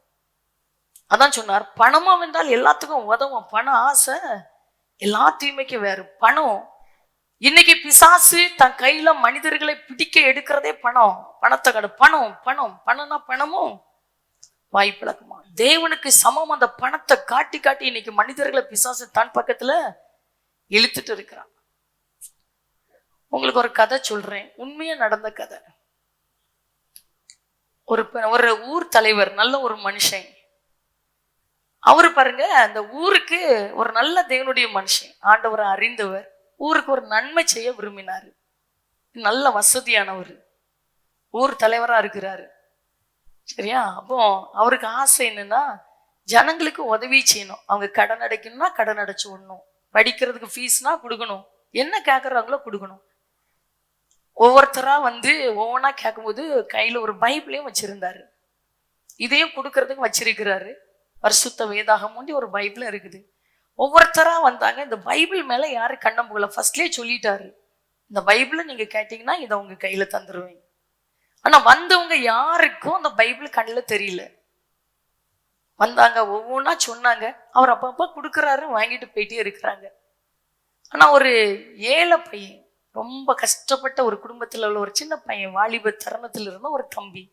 அதான் சொன்னார், பணமா வென்றால் எல்லாத்துக்கும் உதவும். பணம் ஆசை எல்லா தீமைக்கும் வேறு. பணம் இன்னைக்கு பிசாசு தன் கையில மனிதர்களை பிடிக்க எடுக்கிறதே பணம், பணத்தை கடு. பணம் பணம் பணம்னா பணமும் வாய்ப்பிழக்குமா? தேவனுக்கு சமம் அந்த பணத்தை காட்டி காட்டி இன்னைக்கு மனிதர்களை பிசாசு தன் பக்கத்துல இழுத்துட்டு இருக்கிறான். உங்களுக்கு ஒரு கதை சொல்றேன், உண்மையா நடந்த கதை. ஒரு ஊர் தலைவர், நல்ல ஒரு மனுஷன். அவரு பாருங்க, அந்த ஊருக்கு ஒரு நல்ல தேவனுடைய மனுஷன், ஆண்டவரை அறிந்தவர், ஊருக்கு ஒரு நன்மை செய்ய விரும்பினாரு. நல்ல வசதியானவர், ஊர் தலைவரா இருக்கிறாரு. சரியா? அப்போ அவருக்கு ஆசை என்னன்னா, ஜனங்களுக்கு உதவி செய்யணும். அவங்க கடன் அடைக்கணும்னா கடன் அடைச்சு விடணும், படிக்கிறதுக்கு ஃபீஸ்னா கொடுக்கணும், என்ன கேட்கறாங்களோ கொடுக்கணும். ஒவ்வொருத்தரா வந்து ஒவ்வொன்றா கேட்கும்போது கையில ஒரு பைபிளையும் வச்சிருந்தாரு. இதையும் கொடுக்கறதுக்கு வச்சிருக்கிறாரு. பரிசுத்த வேதாகமம் ஒரு பைபிளும் இருக்குது. ஒவ்வொருத்தரா வந்தாங்க. இந்த பைபிள் மேல யாரு கண்ணம் போகல, ஃபர்ஸ்ட்லயே சொல்லிட்டாரு, இந்த பைபிளை நீங்க கேட்டீங்கன்னா இதை உங்க கையில தந்துருவேன். ஆனா வந்தவங்க யாருக்கும் அந்த பைபிள் கண்ணில் தெரியல. வந்தாங்க, ஒவ்வொன்றா சொன்னாங்க, அவர் அப்பப்ப கொடுக்குறாரு, வாங்கிட்டு போயிட்டே இருக்கிறாங்க. ஆனா ஒரு ஏழை பையன், ரொம்ப கஷ்டப்பட்ட ஒரு குடும்பத்துல உள்ள ஒரு சின்ன பையன், வாலிப தருணத்துல இருந்த ஒரு தம்பி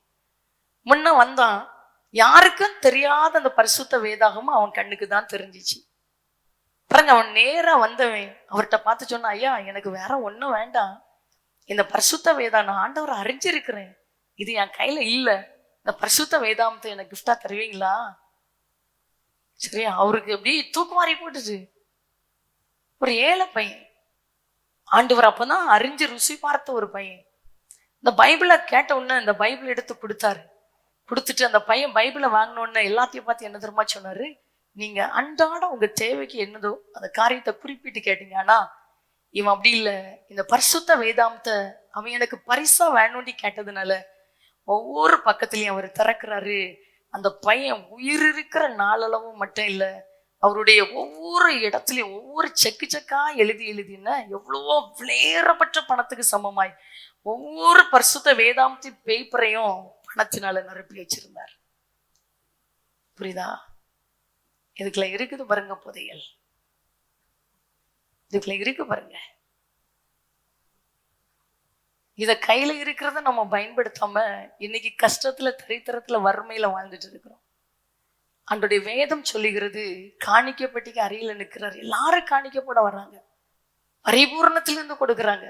முன்ன வந்தான். யாருக்கும் தெரியாத அந்த பரிசுத்த வேதாகமும் அவன் கண்ணுக்கு தான் தெரிஞ்சிச்சு. பாருங்க, அவன் நேரா வந்தவன் அவர்கிட்ட பார்த்து சொன்னான், ஐயா எனக்கு வேற ஒன்றும் வேண்டாம், இந்த பரிசுத்த வேதா நான் ஆண்டவரை அறிஞ்சிருக்கிறேன், இது என் கையில இல்லை, இந்த பரிசுத்த வேதாமத்தை எனக்கு கிஃப்டா தருவீங்களா? சரியா? அவருக்கு எப்படி தூக்குமாரி போட்டுச்சு. ஒரு ஏழை பையன், ஆண்டவர் அப்பதான் அறிஞ்சு ருசி பார்த்த ஒரு பையன். இந்த பைபிளை கேட்ட உடனே இந்த பைபிள் எடுத்து கொடுத்தாரு. கொடுத்துட்டு அந்த பையன் பைபிளை வாங்கினோன்னு எல்லாத்தையும் பார்த்து என்ன தெரியுமா சொன்னாரு, நீங்க அன்றாட உங்க தேவைக்கு என்னதோ அந்த காரியத்தை குறிப்பிட்டு கேட்டீங்க, ஆனா இவன் அப்படி இல்லை, இந்த பரிசுத்த வேதாமத்தை அவன் எனக்கு பரிசா வேணும்னு கேட்டதுனால ஒவ்வொரு பக்கத்துலயும் அவர் திறக்கிறாரு. அந்த பையன் உயிர் இருக்கிற நாளளவும் மட்டும் இல்லை, அவருடைய ஒவ்வொரு இடத்துலையும் ஒவ்வொரு செக்கு செக்கா எழுதின எவ்வளவோ விளையறப்பட்ட பணத்துக்கு சமமாய் ஒவ்வொரு பரிசுத்த வேதாமத்தி பேப்பரையும் பணத்தினால நிரப்பி வச்சிருந்தார். புரியுதா? இதுக்குள்ள இருக்குது பாருங்க புதையல், இதுக்குள்ள இருக்கு பாருங்க. இத கையில இருக்கிறத நம்ம பயன்படுத்தாம இன்னைக்கு கஷ்டத்துல தரித்திரத்துல வறுமையில வாழ்ந்துட்டு இருக்கிறோம். அன்றைய வேதம் சொல்லுகிறது, காணிக்கப்பட்டிக்கு அருகில நிற்கிறார், எல்லாரும் காணிக்கப்பட வர்றாங்க, பரிபூர்ணத்திலிருந்து கொடுக்குறாங்க.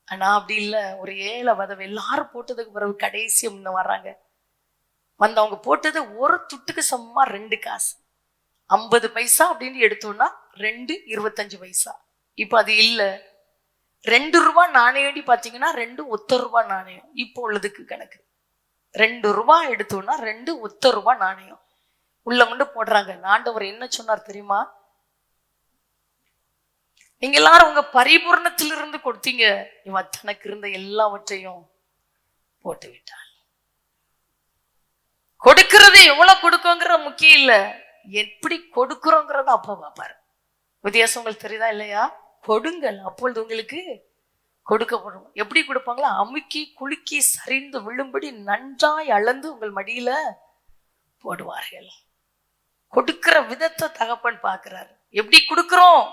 ஆனா அப்படி இல்லை, ஒரு ஏழை வதவை எல்லாரும் போட்டதுக்கு பிறகு கடைசி முன்ன வர்றாங்க. வந்து அவங்க போட்டது ஒரு துட்டுக்கு சமமா 2 காசு, 50 பைசா அப்படின்னு எடுத்தோம்னா 2 25 பைசா. இப்ப அது இல்லை, 2 ரூபாய் நாணயம் பாத்தீங்கன்னா 2 ஒத்த ரூபாய் நாணயம். இப்போ உள்ளதுக்கு கணக்கு 2 ரூபாய் எடுத்தோம்னா 2 ஒத்த ரூபாய் நாணயம் உள்ள கொண்டு போடுறாங்க. ஆண்டவர் என்ன சொன்னார் தெரியுமா? நீங்க எல்லாரும் உங்க பரிபூர்ணத்திலிருந்து கொடுத்தீங்க, இவன் தனக்கு இருந்த எல்லாவற்றையும் போட்டு விட்டாள். கொடுக்கறது எவ்வளவு கொடுக்கோங்கிற முக்கியம் இல்ல, எப்படி கொடுக்கிறோங்கிறத அப்ப பாப்பாரு. வித்தியாசம் உங்களுக்கு தெரியுதா இல்லையா? கொடுங்கள், அப்பொழுது உங்களுக்கு கொடுக்கப்படும். எப்படி கொடுப்பாங்களா? அமுக்கி குலுக்கி சரிந்து விழும்படி நன்றாய் அளந்து உங்கள் மடியில போடுவார்கள். கொடுக்கிற விதத்தை தகப்பன் பார்க்கிறாரு. எப்படி கொடுக்கிறோம்,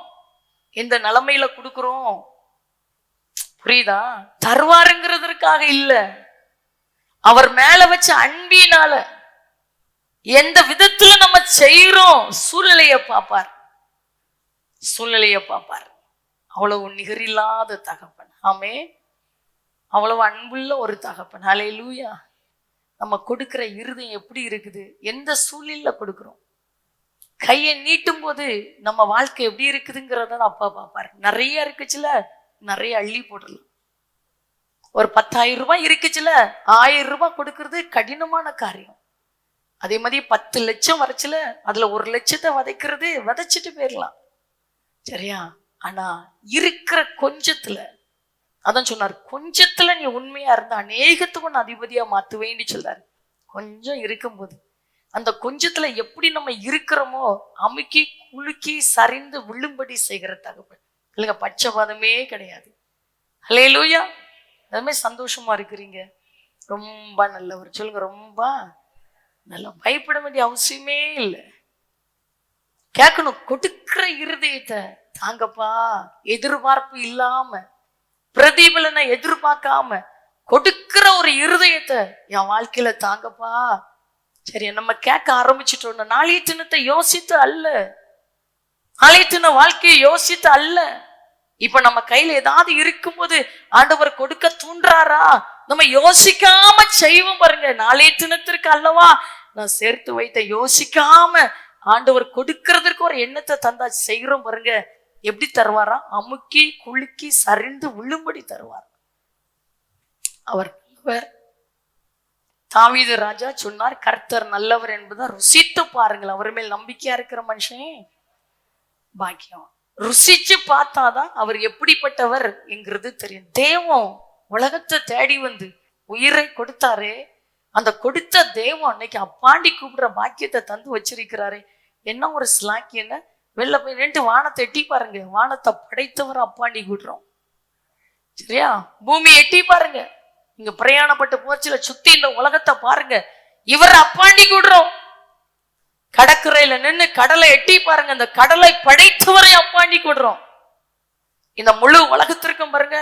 எந்த நிலைமையில கொடுக்கிறோம், புரியுதா? தருவாருங்கிறதுக்காக இல்ல, அவர் மேல வச்ச அன்பினால எந்த விதத்துல நம்ம செய்யறோம் சூழ்நிலைய பார்ப்பார், சூழ்நிலைய பார்ப்பார். அவ்வளவு நிகரில்லாத தகப்பன். ஆமே, அவ்வளவு அன்புள்ள ஒரு தகப்பன். ஹல்லேலூயா. நம்ம கொடுக்கிற இருதயம் எப்படி இருக்குது, எந்த சூழ்நிலையில கொடுக்கிறோம், கையை நீட்டும் போது நம்ம வாழ்க்கை எப்படி இருக்குதுங்கிறத அப்பா பார்ப்பாரு. நிறைய இருக்குச்சுல, நிறைய அள்ளி போடலாம். ஒரு 10,000 ரூபாய் இருக்குச்சுல, 1000 ரூபாய் கொடுக்கறது கடினமான காரியம். அதே மாதிரி 10 லட்சம் வரைச்சுல, அதுல 1 லட்சத்தை விதைக்கிறது விதைச்சிட்டு போயிடலாம், சரியா? ஆனா இருக்கிற கொஞ்சத்துல, அதான் சொன்னார், கொஞ்சத்துல நீ உண்மையா இருந்தா அநேகத்துக்கும் நான் அதிபதியா மாத்துவேன்னு சொல்றாரு. கொஞ்சம் இருக்கும்போது அந்த கொஞ்சத்துல எப்படி நம்ம இருக்கிறோமோ அமுக்கி குலுக்கி சரிந்து விழும்படி செய்கிற தகவல் இல்லைங்க, பட்சபாதமே கிடையாது. ஹல்லேலூயா. அதுமே சந்தோஷமா இருக்கிறீங்க, ரொம்ப நல்லவர். சொல்லுங்க, ரொம்ப நல்லா. பயப்பட வேண்டிய அவசியமே இல்லை. கேட்கணும், கொடுக்கிற இருதயத்தை தாங்கப்பா, எதிர்பார்ப்பு இல்லாம, பிரதிபலனை எதிர்பார்க்காம கொடுக்கிற ஒரு இருதயத்தை என் வாழ்க்கையில தாங்கப்பா. சரி, நம்ம கேட்க ஆரம்பிச்சுட்டோம். நாளைய தினத்தை யோசித்து அல்ல, நாளைய தின வாழ்க்கையை யோசித்து அல்ல. இப்ப நம்ம கையில ஏதாவது இருக்கும்போது ஆண்டவர் கொடுக்க தூண்டுறாரா, நம்ம யோசிக்காம செய்வோம் பாருங்க. நாளைய தினத்திற்கு அல்லவா நான் சேர்த்து வைத்த, யோசிக்காம ஆண்டவர் கொடுக்கிறதுக்கு ஒரு எண்ணத்தை தந்தா செய்கிறோம் பாருங்க. எப்படி தருவாரா? அமுக்கி குலுக்கி சரிந்து விழும்படி தருவார். அவர் தாவீது ராஜா சொன்னார், கர்த்தர் நல்லவர் என்பதை ருசித்து பாருங்கள். அவர் மேல் நம்பிக்கையா இருக்கிற மனுஷன் பாக்கியம். ருசிச்சு பார்த்தாதான் அவர் எப்படிப்பட்டவர் என்கிறது தெரியும். தேவன் உலகத்தை தேடி வந்து உயிரை கொடுத்தாரே, அந்த கொடுத்த தேவன் அன்னைக்கு அப்பாண்டி கூப்பிடுற பாக்கியத்தை தந்து வச்சிருக்கிறாரே. என்ன ஒரு ஸ்லாக்கியம்! வெளில போய் நின்று வானத்தை எட்டி பாருங்க. வானத்தை படைத்தவர் அப்பாண்டி கூடுறோம், சரியா? பூமி எட்டி பாருங்க, இங்க பிரயாணப்பட்டு போச்சுல, சுத்தி இந்த உலகத்தை பாருங்க, இவர் அப்பாண்டி கூடுறோம். கடற்கரையில நின்று கடலை எட்டி பாருங்க, இந்த கடலை படைத்தவரை அப்பாண்டி கூடுறோம். இந்த முழு உலகத்திற்கும் பாருங்க,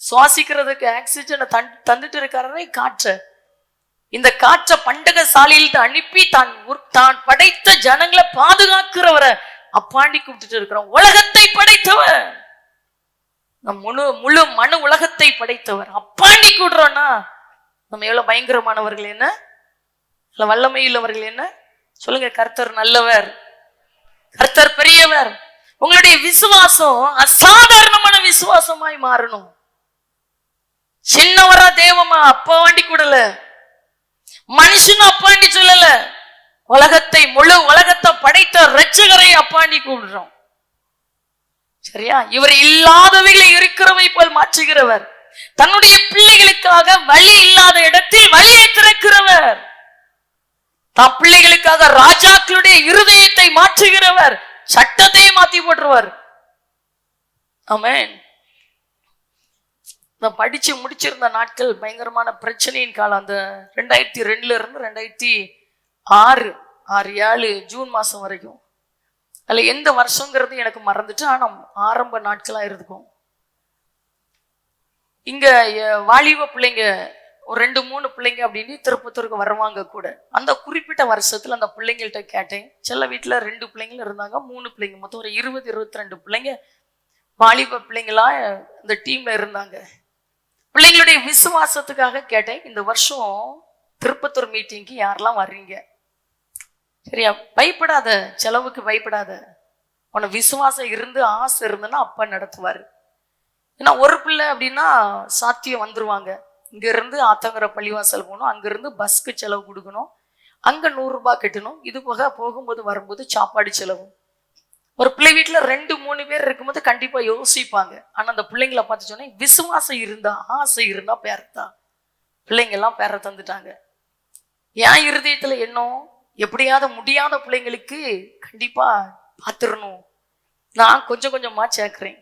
சுவாசிக்கிறதுக்கு ஆக்சிஜனை தந்துட்டு இருக்காரே காற்று. இந்த காற்றை பண்டக சாலையில் அனுப்பி தான் படைத்த ஜனங்களை பாதுகாக்கிறவரை அப்பாண்டி கூப்பிட்டு இருக்கிறோம். உலகத்தை படைத்தவர், முழு மனு உலகத்தை படைத்தவர் அப்பாண்டி கூடுறோம்னா நம்ம எவ்வளவு பயங்கரமானவர்கள், என்ன வல்லமை உள்ளவர்கள். என்ன சொல்லுங்க, கர்த்தர் நல்லவர், கர்த்தர் பெரியவர். உங்களுடைய விசுவாசம் அசாதாரணமான விசுவாசமாய் மாறணும். சின்னவரா தேவமா அப்பாண்டி கூடல, மனுஷன் அப்பாண்டி சொல்லல, உலகத்தை முழு உலகத்தை படைத்த இரட்சகரை அப்பாண்டி கூடுறோம், சரியா? இவர் இல்லாதவைகளை இருக்கிறவை போல் மாற்றுகிறவர், தன்னுடைய பிள்ளைகளுக்காக வழி இல்லாத இடத்தில் வழியை திறக்கிறவர், தம் பிள்ளைகளுக்காக ராஜாக்களுடைய இருதயத்தை மாற்றுகிறவர், சட்டத்தை மாத்தி போட்டுருவார். ஆமென். நான் படிச்சு முடிச்சிருந்த நாட்கள் பயங்கரமான பிரச்சனையின் காலம். அந்த 2002 இருந்து 2006 6-7 ஜூன் மாசம் வரைக்கும். அதுல எந்த வருஷங்கிறது எனக்கு மறந்துட்டு, ஆனா ஆரம்ப நாட்களா இருக்கும். இங்க வாலிப பிள்ளைங்க ஒரு 2-3 பிள்ளைங்க அப்படின்னு திருப்பத்தூருக்கு வருவாங்க கூட. அந்த குறிப்பிட்ட வருஷத்துல அந்த பிள்ளைங்கள்ட்ட கேட்டேன். சில வீட்டுல 2 பிள்ளைங்களும் இருந்தாங்க, 3 பிள்ளைங்க, மொத்தம் ஒரு 20-22 பிள்ளைங்க வாலிப பிள்ளைங்களா இந்த டீம்ல இருந்தாங்க. பிள்ளைங்களுடைய விசுவாசத்துக்காக கேட்டேன், இந்த வருஷம் திருப்பத்தூர் மீட்டிங்க்கு யாரெல்லாம் வர்றீங்க? சரியா? பயப்படாத, செலவுக்கு பயப்படாத. உன விசுவாசம் இருந்து ஆசை இருந்துன்னா அப்பா நடத்துவாரு. ஏன்னா ஒரு பிள்ளை அப்படின்னா சாத்தியம் வந்துருவாங்க. இங்க இருந்து ஆத்தங்கர பள்ளிவாசல் போகணும், அங்க இருந்து பஸ்க்கு செலவு கொடுக்கணும், அங்க 100 ரூபாய் கட்டணும், இது போக போகும்போது வரும்போது சாப்பாடு செலவு. ஒரு பிள்ளை வீட்டுல 2-3 பேர் இருக்கும்போது கண்டிப்பா யோசிப்பாங்க. ஆனா அந்த பிள்ளைங்களை பார்த்து சொன்னேன், விசுவாசம் இருந்தா ஆசை இருந்தா பேரத்தா. பிள்ளைங்க எல்லாம் பேர தந்துட்டாங்க. என் இருதயத்துல எண்ணம், எப்படியாவது முடியாத பிள்ளைங்களுக்கு கண்டிப்பா பார்த்துடணும். நான் கொஞ்சம் கொஞ்சமா சேர்க்கிறேன்,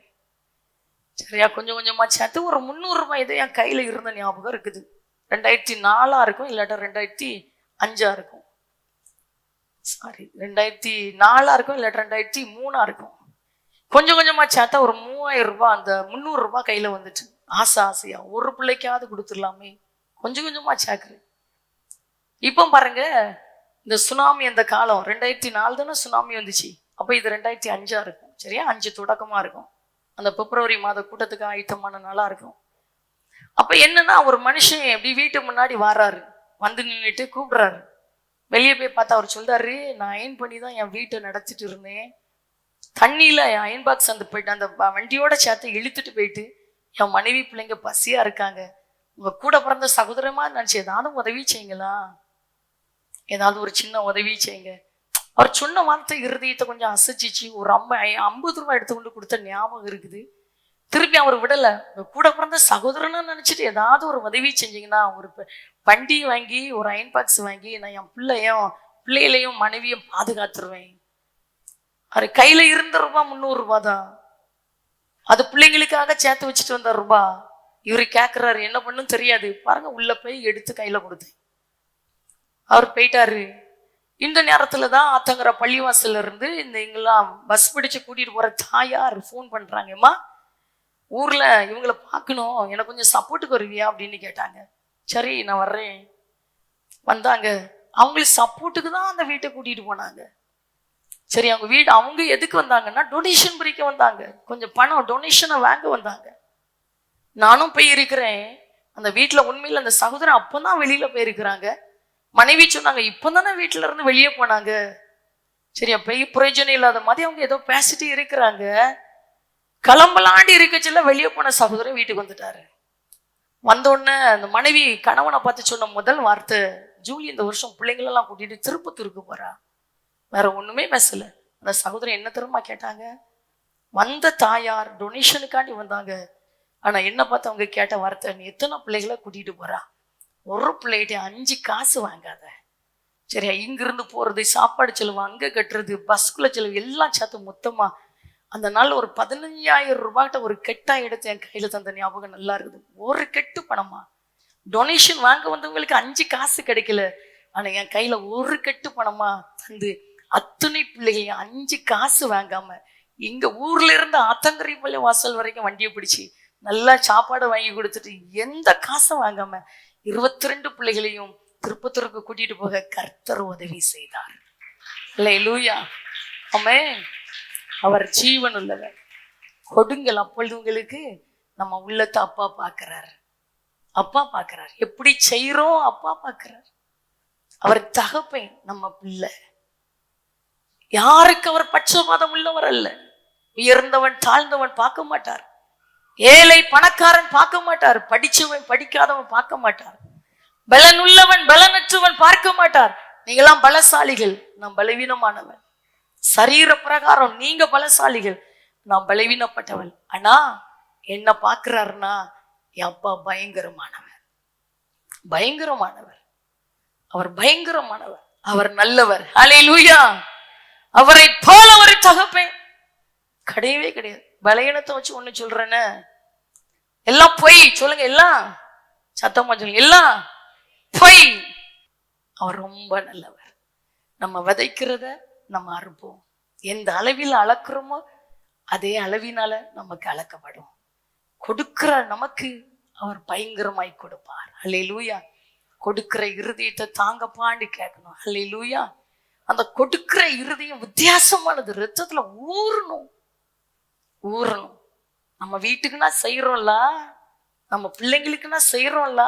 சரியா? கொஞ்சம் கொஞ்சமா சேர்த்து ஒரு 300 ரூபாய் இதை என் கையில இருந்த ஞாபகம் இருக்குது. 2004 இருக்கும், இல்லாட்டா 2005 இருக்கும். சாரி, 2004 இருக்கும், இல்லாட்டா 2003 இருக்கும். கொஞ்சம் கொஞ்சமா சேர்த்தா ஒரு 3000 ரூபாய், அந்த 300 ரூபாய் கையில வந்துட்டு ஆசையா ஒரு பிள்ளைக்காவது கொடுத்துடலாமே, கொஞ்சம் கொஞ்சமா சேர்க்குறேன். இப்போ பாருங்க, இந்த சுனாமி அந்த காலம் 2004 தானே சுனாமி வந்துச்சு. அப்போ இது 2005 இருக்கும், சரியா? 5 தொடக்கமா இருக்கும். அந்த பிப்ரவரி மாத கூட்டத்துக்கு ஆயத்தமான நாளா இருக்கும். அப்ப என்னன்னா, ஒரு மனுஷன் எப்படி வீட்டு முன்னாடி வராரு, வந்து நின்றுட்டு கூப்பிடுறாரு. வெளியே போய் பார்த்தா அவர் சொல்றாரு, நான் அயன் பண்ணி தான் என் வீட்டை நடத்திட்டு இருந்தேன். தண்ணியில என் அயன் பாக்ஸ் அந்த போயிட்டு அந்த வண்டியோட சேர்த்து இழுத்துட்டு போயிட்டு என் மனைவி பிள்ளைங்க பசியா இருக்காங்க, உங்க கூட பிறந்த சகோதரமா நினைச்சு ஏதாவது உதவி செய்யுங்களா, ஏதாவது ஒரு சின்ன உதவி செய்யுங்க. அவர் சொன்ன வார்த்தை இருதயத்தை கொஞ்சம் அசைச்சிச்சு. ஒரு 50 ரூபாய் எடுத்துக்கொண்டு கொடுத்த ஞாபகம் இருக்குது. திருப்பி அவர் விடல, கூட பிறந்த சகோதரன்னு நினைச்சிட்டு ஏதாவது ஒரு உதவி செஞ்சீங்கன்னா, ஒரு வண்டி வாங்கி ஒரு அயன் பாக்ஸ் வாங்கி நான் என் பிள்ளைகளையும் மனைவியும் பாதுகாத்துருவேன். அவர் கையில இருந்த ரூபாய் 300 ரூபாய் தான், அது பிள்ளைங்களுக்காக சேர்த்து வச்சுட்டு வந்த ரூபாய். இவரு கேட்கிறாரு, என்ன பண்ணும் தெரியாது. பாருங்க, உள்ள போய் எடுத்து கையில கொடுத்தேன். அவர் போயிட்டாரு. இந்த நேரத்துல தான் ஆத்தங்கர பள்ளிவாசல்ல இருந்து இந்த இங்கெல்லாம் பஸ் பிடிச்சு கூட்டிட்டு போற தாயார் ஃபோன் பண்றாங்கம்மா, ஊர்ல இவங்களை பார்க்கணும், எனக்கு கொஞ்சம் சப்போர்ட்டுக்கு வருவியா அப்படின்னு கேட்டாங்க. சரி நான் வர்றேன். வந்தாங்க. அவங்களுக்கு சப்போர்ட்டுக்கு தான் அந்த வீட்டை கூட்டிட்டு போனாங்க. சரி, அவங்க எதுக்கு வந்தாங்கன்னா டொனேஷன் பிரிக்க வந்தாங்க. கொஞ்சம் பணம் டொனேஷனை வாங்க வந்தாங்க. நானும் போய் இருக்கிறேன் அந்த வீட்டுல. உண்மையில அந்த சகோதரன் அப்பதான் வெளியில போயிருக்கிறாங்க. மனைவி சொன்னாங்க, இப்பதானே வீட்டுல இருந்து வெளியே போனாங்க. சரி, அப்ப பிரயோஜனம் இல்லாத மாதிரி அவங்க ஏதோ பேசிட்டு இருக்கிறாங்க. கிளம்பலாண்டி இருக்கச்சுல வெளியே போன சகோதரன் வீட்டுக்கு வந்துட்டாரு. வந்தோடனே அந்த மனைவி கணவனை பார்த்து சொன்ன முதல் வார்த்தை, ஜூலி இந்த வருஷம் பிள்ளைங்களெல்லாம் கூட்டிட்டு திருப்பத்தூருக்கு போறா. வேற ஒண்ணுமே பேசல. அந்த சகோதரன் என்ன தெரியுமா கேட்டாங்க, வந்த தாயார் டொனேஷனுக்காண்டி வந்தாங்க, ஆனா என்ன பார்த்து அவங்க கேட்ட வார்த்தை, நீ எத்தனை பிள்ளைகளை கூட்டிட்டு போறா, ஒரு பிள்ளைகிட்ட 5 காசு வாங்காத, சரியா? இங்கிருந்து போறது, சாப்பாடு செலவு, அங்க கட்டுறது, பஸ்குள்ள செலவு எல்லாம் சேர்த்து மொத்தமா அந்த நாள் ஒரு 15,000 ரூபாய்கிட்ட ஒரு கெட்டா எடுத்து என் கையில தந்த ஞாபகம் நல்லா இருக்குது. ஒரு கெட்டு பணமா? டொனேஷன் வாங்க வந்தவங்களுக்கு 5 காசு கிடைக்கல, ஆனா என் கையில ஒரு கெட்டு பணமா தந்து அத்தனை பிள்ளைகளையும் 5 காசு வாங்காம இங்க ஊர்ல இருந்து ஆத்தங்கரை பள்ளி வாசல் வரைக்கும் வண்டியை பிடிச்சு நல்லா சாப்பாடு வாங்கி கொடுத்துட்டு எந்த காசும் வாங்காம 22 பிள்ளைகளையும் திருப்பத்தூருக்கு கூட்டிட்டு போக கர்த்தர் உதவி செய்தார். அல்லேலூயா, ஆமென். அவர் ஜீவன் உள்ளவர். கொடுங்கள், அப்பொழுது உங்களுக்கு நம்ம உள்ளத்தை அப்பா பார்க்கிறார். எப்படி செய்யறோம் அப்பா பார்க்கிறார். அவர் தகப்பன், நம்ம பிள்ளை. யாருக்கு அவர் பட்சபாதம் உள்ளவர் அல்ல. உயர்ந்தவன் தாழ்ந்தவன் பார்க்க மாட்டார், ஏழை பணக்காரன் பார்க்க மாட்டார், படிச்சவன் படிக்காதவன் பார்க்க மாட்டார், பலன் உள்ளவன் பலனற்றவன் பார்க்க மாட்டார். நீங்களாம் பலசாலிகள், நான் பலவீனமானவன். சரீர பிரகாரம் நீங்க பலசாலிகள், நான் பலவீனப்பட்டவள். ஆனா என்ன பார்க்கிறாருன்னா, என் அப்பா பயங்கரமானவர். அவர் பயங்கரமானவர், அவர் நல்லவர். அல்லேலூயா. அவரை போல ஒரு தகப்பன் கிடையவே கிடையாது. பலவீனத்தை வச்சு ஒண்ணு சொல்றேன்னு, எல்லாம் பொய் சொல்லுங்க, எல்லாம் சத்தமா சொல்லுங்க, எல்லாம் பொய். அவர் ரொம்ப நல்லவர். நம்ம விதைக்கிறத நம்ம அறுப்போம். எந்த அளவில் அளக்குறோமோ அதே அளவினால நமக்கு அளக்கப்படும். கொடுக்கிற நமக்கு அவர் பயங்கரமாய் கொடுப்பார். அல்லேலூயா. கொடுக்கிற இருதயத்தை தாங்கப்பான்னு கேட்கணும். அல்லேலூயா. அந்த கொடுக்கிற இருதயம் வித்தியாசமானது, ரத்தத்துல ஊறணும். நம்ம வீட்டுக்குன்னா செய்யறோம்ல, நம்ம பிள்ளைங்களுக்குன்னா செய்யறோம்ல,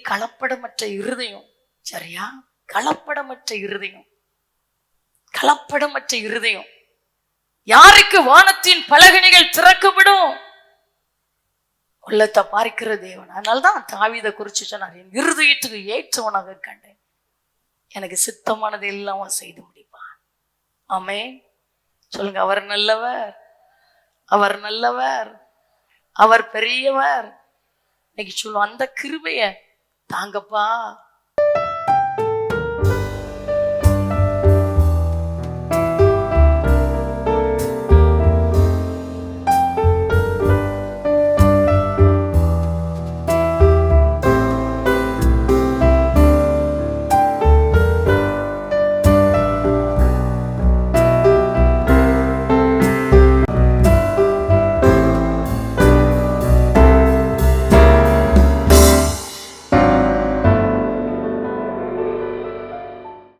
கலப்படமற்ற இருதயம், சரியா? கலப்படமற்ற இருதயம். யாருக்கு வானத்தின் பலகணிகள் திறக்கப்படும்? உள்ளத்தை பார்க்கிற தேவன். அதனால்தான் தாவீதை குறிச்சு சொன்னார், என் இருதயத்துக்கு ஏற்றவனாக கண்டேன், எனக்கு சித்தமானது எல்லாம் செய்து முடிப்பான். ஆமென். சொல்லுங்க, அவர் நல்லவர், அவர் பெரியவர். இன்னைக்கு சொல்லுவோம், அந்த கிருபைய தாங்கப்பா